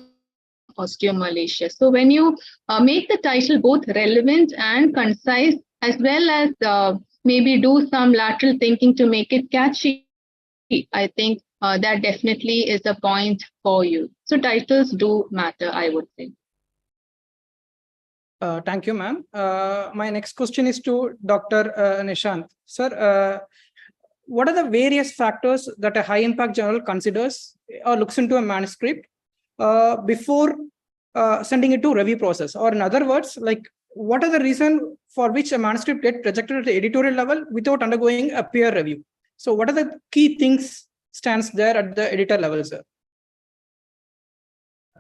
osteomalacia. So when you make the title both relevant and concise, as well as maybe do some lateral thinking to make it catchy, I think that definitely is a point for you. So titles do matter, I would say. Thank you, ma'am. My next question is to Dr. Nishant. Sir, what are the various factors that a high impact journal considers or looks into a manuscript before sending it to review process? Or in other words, like, what are the reasons for which a manuscript gets rejected at the editorial level without undergoing a peer review? So what are the key things stands there at the editor level, sir,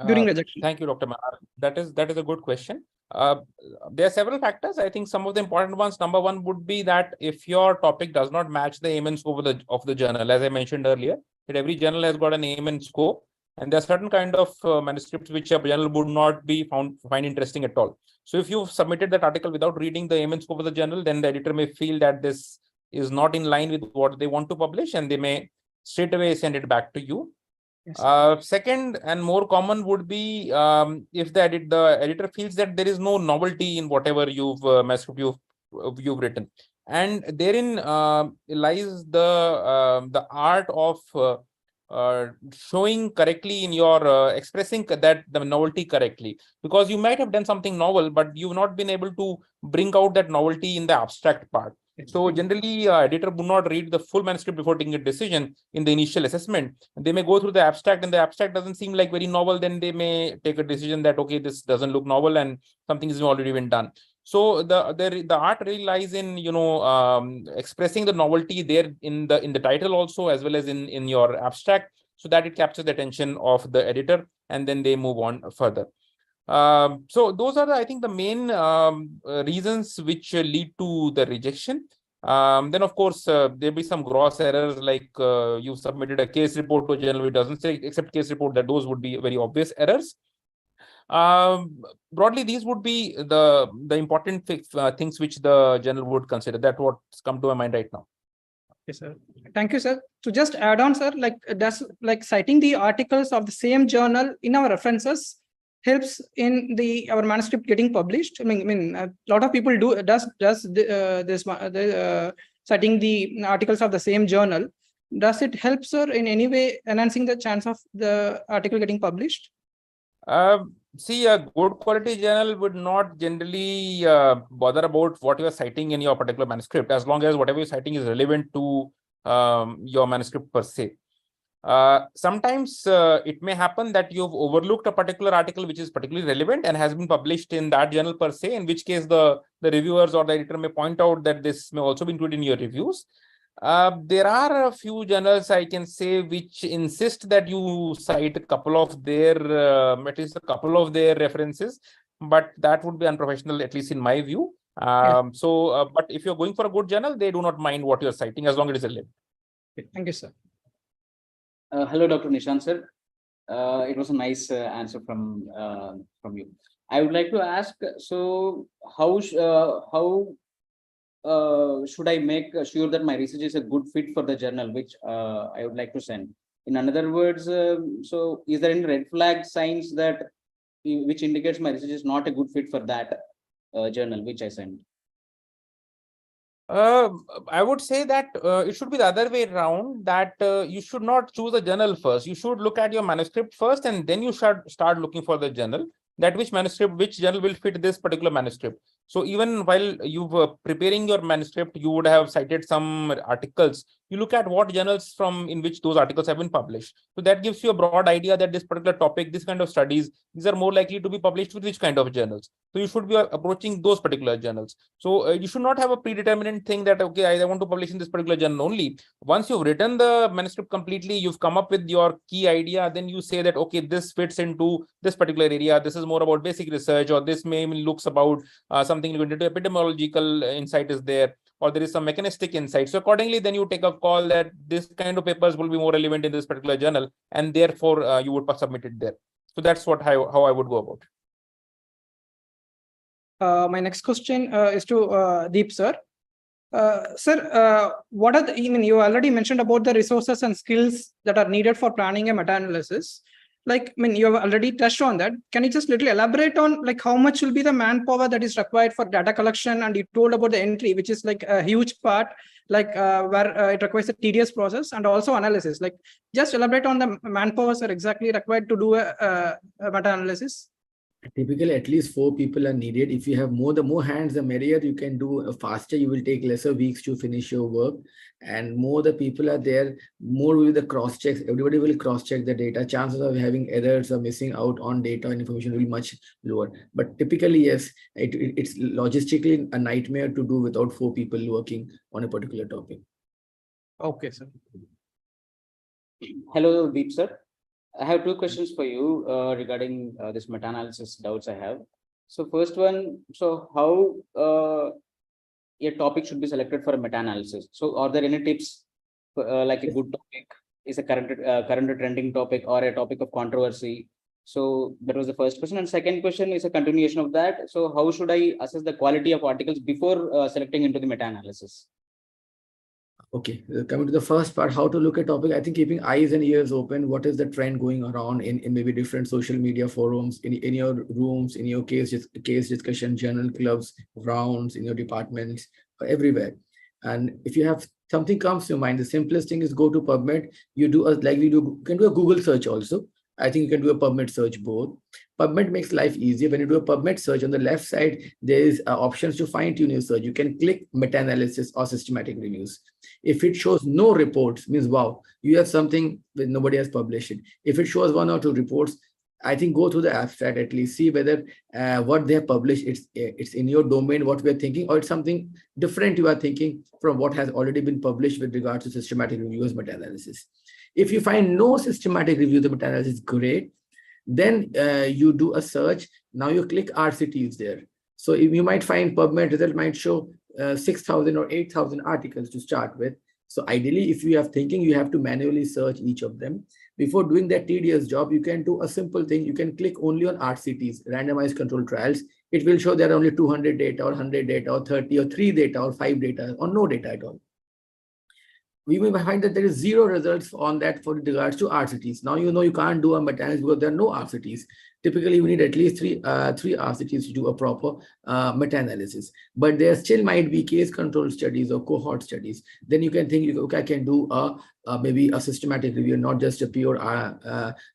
during rejection? Thank you, Dr. Manar. That is a good question. There are several factors. I think some of the important ones. Number one would be that if your topic does not match the aim and scope of the journal, as I mentioned earlier, that every journal has got an aim and scope, and there are certain kind of manuscripts which a journal would not be find interesting at all. So if you've submitted that article without reading the aim and scope of the journal, then the editor may feel that this is not in line with what they want to publish, and they may straight away send it back to you. Yes. Second and more common would be if the editor feels that there is no novelty in whatever manuscript you've written, and therein lies the art of showing correctly in your expressing that the novelty correctly, because you might have done something novel, but you've not been able to bring out that novelty in the abstract part. So generally, editor would not read the full manuscript before taking a decision in the initial assessment. They may go through the abstract, and the abstract doesn't seem like very novel. Then they may take a decision that, okay, this doesn't look novel, and something is already been done. So the art really lies in expressing the novelty there in the title also, as well as in your abstract, so that it captures the attention of the editor, and then they move on further. So those are, I think, the main reasons which lead to the rejection. Then of course, there'll be some gross errors like you submitted a case report to a journal which doesn't say accept case report, that those would be very obvious errors. Broadly, these would be the important things which the journal would consider. That's what's come to my mind right now. Yes, sir. Thank you, sir. To just add on, sir, like citing the articles of the same journal in our references helps in our manuscript getting published. I mean, a lot of people does citing the articles of the same journal. Does it help, sir, in any way enhancing the chance of the article getting published? See, a good quality journal would not generally bother about what you are citing in your particular manuscript, as long as whatever you're citing is relevant to your manuscript per se. Sometimes it may happen that you've overlooked a particular article which is particularly relevant and has been published in that journal per se, in which case the reviewers or the editor may point out that this may also be included in your reviews. There are a few journals, I can say, which insist that you cite a couple of their, at least a couple of their references, but that would be unprofessional, at least in my view. But if you're going for a good journal, they do not mind what you're citing as long as it is relevant. Thank you, sir. Hello, Dr. Nishant, sir. It was a nice answer from you. I would like to ask, so how should I make sure that my research is a good fit for the journal which I would like to send? In other words, so is there any red flag signs that which indicates my research is not a good fit for that journal which I send? I would say that it should be the other way around, that you should not choose a journal first. You should look at your manuscript first, and then you should start looking for the journal, that which journal will fit this particular manuscript. So even while you were preparing your manuscript, you would have cited some articles. You look at what journals in which those articles have been published. So that gives you a broad idea that this particular topic, this kind of studies, these are more likely to be published with which kind of journals. So you should be approaching those particular journals. So you should not have a predetermined thing that, okay, I want to publish in this particular journal only. Once you've written the manuscript completely, you've come up with your key idea, then you say that, okay, this fits into this particular area. This is more about basic research, or this may looks about something related to epidemiological insight is there, or there is some mechanistic insight. So accordingly, then you take a call that this kind of papers will be more relevant in this particular journal, and therefore you would submit it there. So that's how I would go about it. My next question is to Deep, sir. Sir, what are you already mentioned about the resources and skills that are needed for planning a meta-analysis. You have already touched on that. Can you just little elaborate on how much will be the manpower that is required for data collection? And you told about the entry, which is a huge part, where it requires a tedious process, and also analysis. Just elaborate on the manpowers are exactly required to do a meta-analysis. Typically, at least 4 people are needed. If you have the more hands, the merrier. You can do faster. You will take lesser weeks to finish your work. And more the people are there, more will be the cross checks. Everybody will cross check the data. Chances of having errors or missing out on data and information will be much lower. But typically, yes, it's logistically a nightmare to do without 4 people working on a particular topic. Okay, sir. Hello, Deep, sir. I have 2 questions for you regarding this meta-analysis doubts I have. So first one, so how a topic should be selected for a meta-analysis? So are there any tips like a good topic is a current trending topic, or a topic of controversy? So that was the first question. And second question is a continuation of that. So how should I assess the quality of articles before selecting into the meta-analysis? Okay, coming to the first part, how to look at topic. I think keeping eyes and ears open. What is the trend going around in maybe different social media forums, in your rooms, in your case discussion, journal clubs, rounds, in your departments, everywhere. And if you have something comes to your mind, the simplest thing is go to PubMed. You can do a Google search also. I think you can do a PubMed search both. PubMed makes life easier. When you do a PubMed search, on the left side, there is options to fine tune your search. You can click meta-analysis or systematic reviews. If it shows no reports, means wow, you have something that nobody has published it. If it shows 1 or 2 reports, I think go through the abstract, at least see whether what they have published, it's in your domain, what we're thinking, or it's something different you are thinking from what has already been published with regards to systematic reviews, meta-analysis. If you find no systematic review, the meta-analysis is great. Then you do a search. Now you click RCTs there. So you might find PubMed result might show 6,000 or 8,000 articles to start with. So ideally, if you are thinking, you have to manually search each of them. Before doing that tedious job, you can do a simple thing. You can click only on RCTs, randomized controlled trials. It will show there are only 200 data or 100 data or 30 or 3 data or 5 data or no data at all. We may find that there is zero results on that for regards to RCTs. Now you know you can't do a meta-analysis because there are no RCTs. Typically, we need at least three RCTs to do a proper meta-analysis. But there still might be case control studies or cohort studies. Then you can think, okay, I can do maybe a systematic review, not just a pure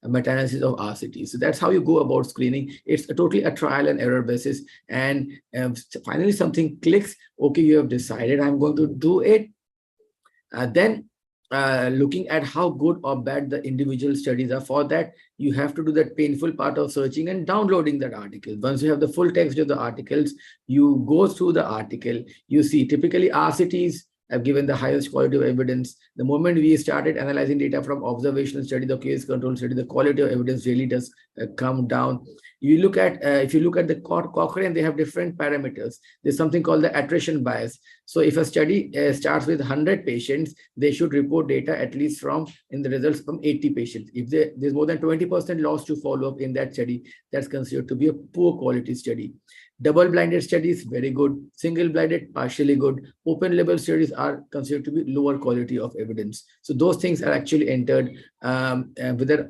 meta-analysis of RCTs. So that's how you go about screening. It's totally a trial and error basis. And finally, something clicks. Okay, you have decided I'm going to do it. Then looking at how good or bad the individual studies are. For that, you have to do that painful part of searching and downloading that article. Once you have the full text of the articles, you go through the article, you see typically RCTs have given the highest quality of evidence. The moment we started analyzing data from observational study, the case control study, the quality of evidence really does come down. You look at, if you look at the Cochrane, they have different parameters. There's something called the attrition bias. So if a study starts with 100 patients, they should report data at least in the results from 80 patients. If there's more than 20% loss to follow up in that study, that's considered to be a poor quality study. Double-blinded studies, very good. Single-blinded, partially good. Open-label studies are considered to be lower quality of evidence. So those things are actually entered, whether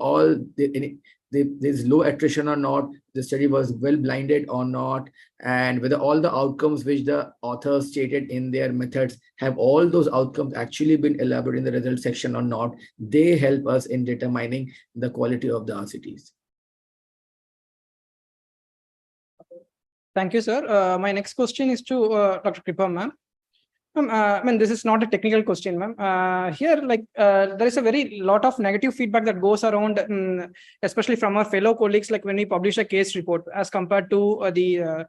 there's low attrition or not, the study was well blinded or not, and whether all the outcomes which the authors stated in their methods have all those outcomes actually been elaborated in the result section or not. They help us in determining the quality of the RCTs. Thank you, sir. My next question is to Dr. Kripa, ma'am. I mean, this is not a technical question, ma'am. Here, there is a very lot of negative feedback that goes around, especially from our fellow colleagues, like when we publish a case report as compared to the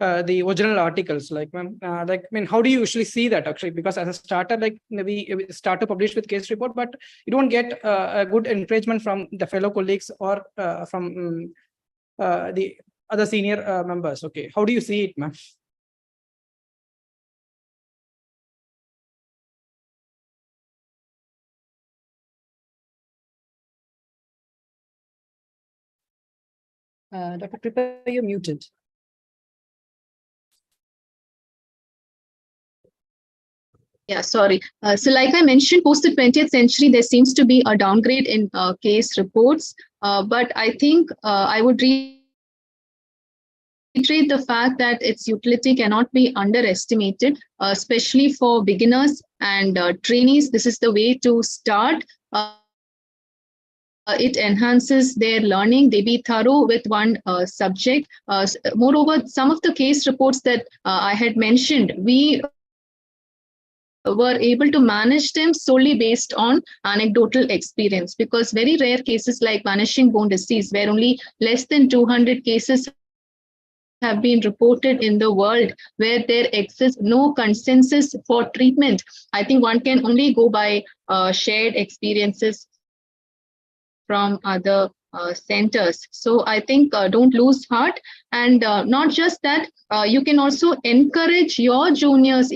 original articles. How do you usually see that actually? Because as a starter, maybe start to publish with case report, but you don't get a good encouragement from the fellow colleagues or from the other senior members. Okay, how do you see it, ma'am? Dr. Kripa, you're muted. Yeah, sorry. So like I mentioned, post the 20th century, there seems to be a downgrade in case reports. But I think I would reiterate the fact that its utility cannot be underestimated, especially for beginners and trainees. This is the way to start. It enhances their learning. They be thorough with one subject. Moreover, some of the case reports that I had mentioned, we were able to manage them solely based on anecdotal experience, because very rare cases like vanishing bone disease, where only less than 200 cases have been reported in the world, where there exists no consensus for treatment. I think one can only go by shared experiences from other centers. So I think don't lose heart. And not just that, you can also encourage your juniors.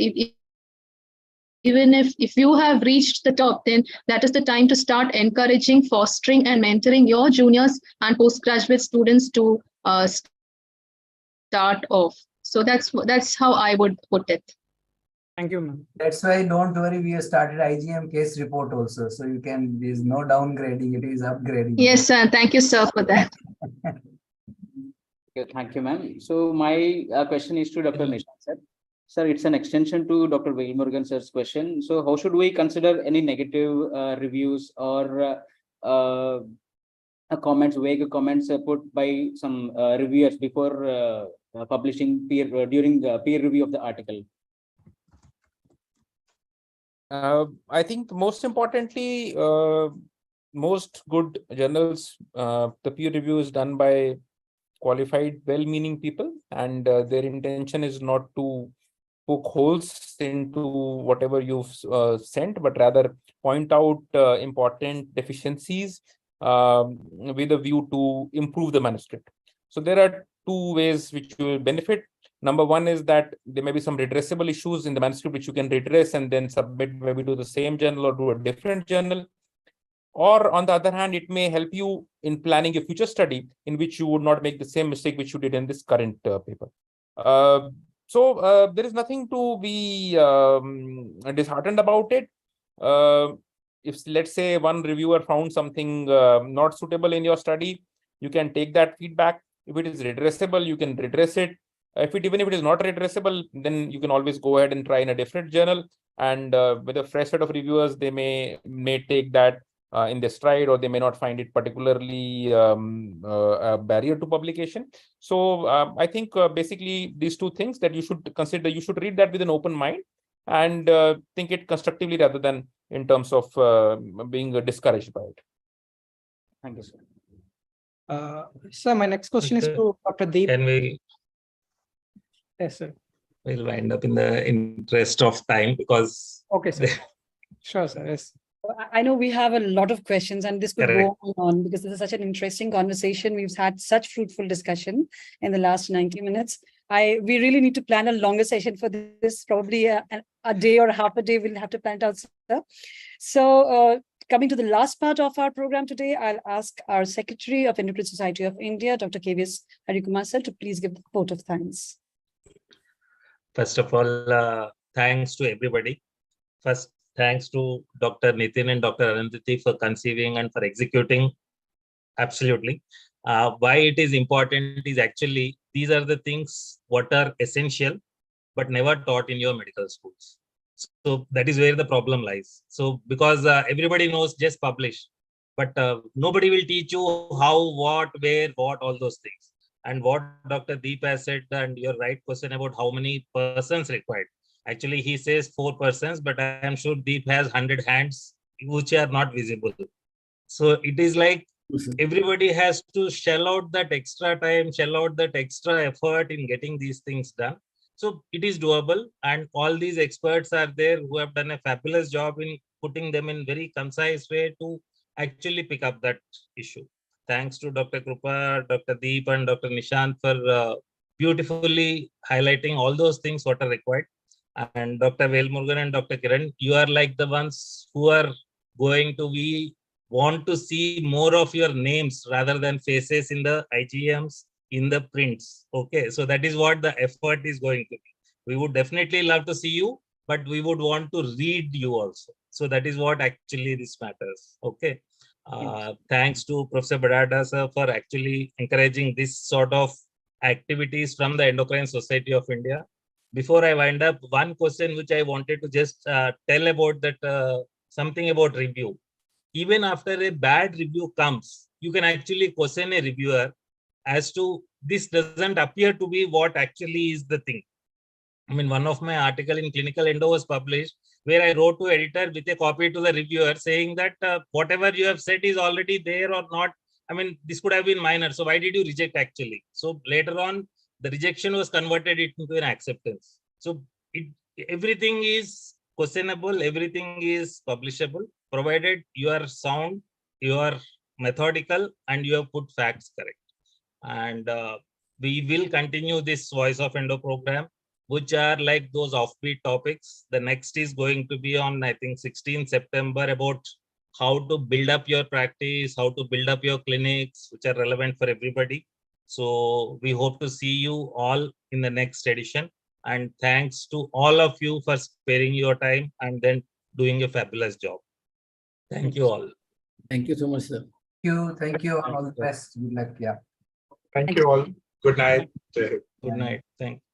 Even if you have reached the top, then that is the time to start encouraging, fostering, and mentoring your juniors and postgraduate students to start off. So that's how I would put it. Thank you, ma'am. That's why don't worry, we have started IGM case report also. So you can, there's no downgrading, it is upgrading. Yes, sir. Thank you, sir, for that. Okay, thank you, ma'am. So my question is to Dr. Nishant, sir. Sir, it's an extension to Dr. Veilmurugan sir's question. So how should we consider any negative reviews or comments, vague comments put by some reviewers before publishing during the peer review of the article? I think most importantly, most good journals, the peer review is done by qualified, well-meaning people, and their intention is not to poke holes into whatever you've sent, but rather point out important deficiencies with a view to improve the manuscript. So there are two ways which you will benefit. Number one is that there may be some redressable issues in the manuscript which you can redress and then submit maybe to the same journal or to a different journal. Or on the other hand, it may help you in planning a future study in which you would not make the same mistake which you did in this current paper. So there is nothing to be disheartened about it. If, let's say, one reviewer found something not suitable in your study, you can take that feedback. If it is redressable, you can redress it. Even if it is not redressable, then you can always go ahead and try in a different journal. And with a fresh set of reviewers, they may take that in their stride, or they may not find it particularly a barrier to publication. So I think basically these two things that you should consider, you should read that with an open mind and think it constructively rather than in terms of being discouraged by it. Thank you, sir. Sir, my next question is to Dr. Deep. Can we? Yes, sir. We'll wind up in the interest of time because. Okay, sir. Sure, sir. Yes. I know we have a lot of questions and this could go on because this is such an interesting conversation. We've had such fruitful discussion in the last 90 minutes. We really need to plan a longer session for this, probably a day or half a day. We'll have to plan it out, sir. So coming to the last part of our program today, I'll ask our Secretary of Endocrine Society of India, Dr. KVS Harikumar sir, to please give the vote of thanks. First of all, thanks to everybody. First, thanks to Dr. Nitin and Dr. Arundhati for conceiving and for executing. Absolutely. Why it is important is actually, these are the things what are essential, but never taught in your medical schools. So that is where the problem lies. So because everybody knows just publish, but nobody will teach you how, what, where, what, all those things. And what Dr. Deep has said, and your right question about how many persons required. Actually, he says 4 persons, but I am sure Deep has 100 hands which are not visible. So it is like everybody has to shell out that extra time, shell out that extra effort in getting these things done. So it is doable, and all these experts are there who have done a fabulous job in putting them in very concise way to actually pick up that issue. Thanks to Dr. Krupa, Dr. Deep, and Dr. Nishant for beautifully highlighting all those things what are required. And Dr. Velmurugan and Dr. Kiran, you are like the ones who are going to be want to see more of your names rather than faces in the IGMs, in the prints. Okay, so that is what the effort is going to be. We would definitely love to see you, but we would want to read you also. So that is what actually this matters. Okay. Thanks to Professor Badada sir for actually encouraging this sort of activities from the Endocrine Society of India. Before I wind up, one question which I wanted to just tell about that something about review. Even after a bad review comes, you can actually question a reviewer as to this doesn't appear to be what actually is the thing. I mean, one of my article in Clinical Endo was published where I wrote to editor with a copy to the reviewer saying that whatever you have said is already there or not. I mean, this could have been minor. So why did you reject actually? So later on, the rejection was converted into an acceptance. So everything is questionable, everything is publishable, provided you are sound, you are methodical, and you have put facts correct. And we will continue this Voice of Endo program, which are like those offbeat topics. The next is going to be on, I think, 16 September about how to build up your practice, how to build up your clinics, which are relevant for everybody. So we hope to see you all in the next edition. And thanks to all of you for sparing your time and then doing a fabulous job. Thank you all. Thank you so much, sir. Thank you. All the best. Good luck. Yeah. Thank you all. Good night. Good night. Thank you.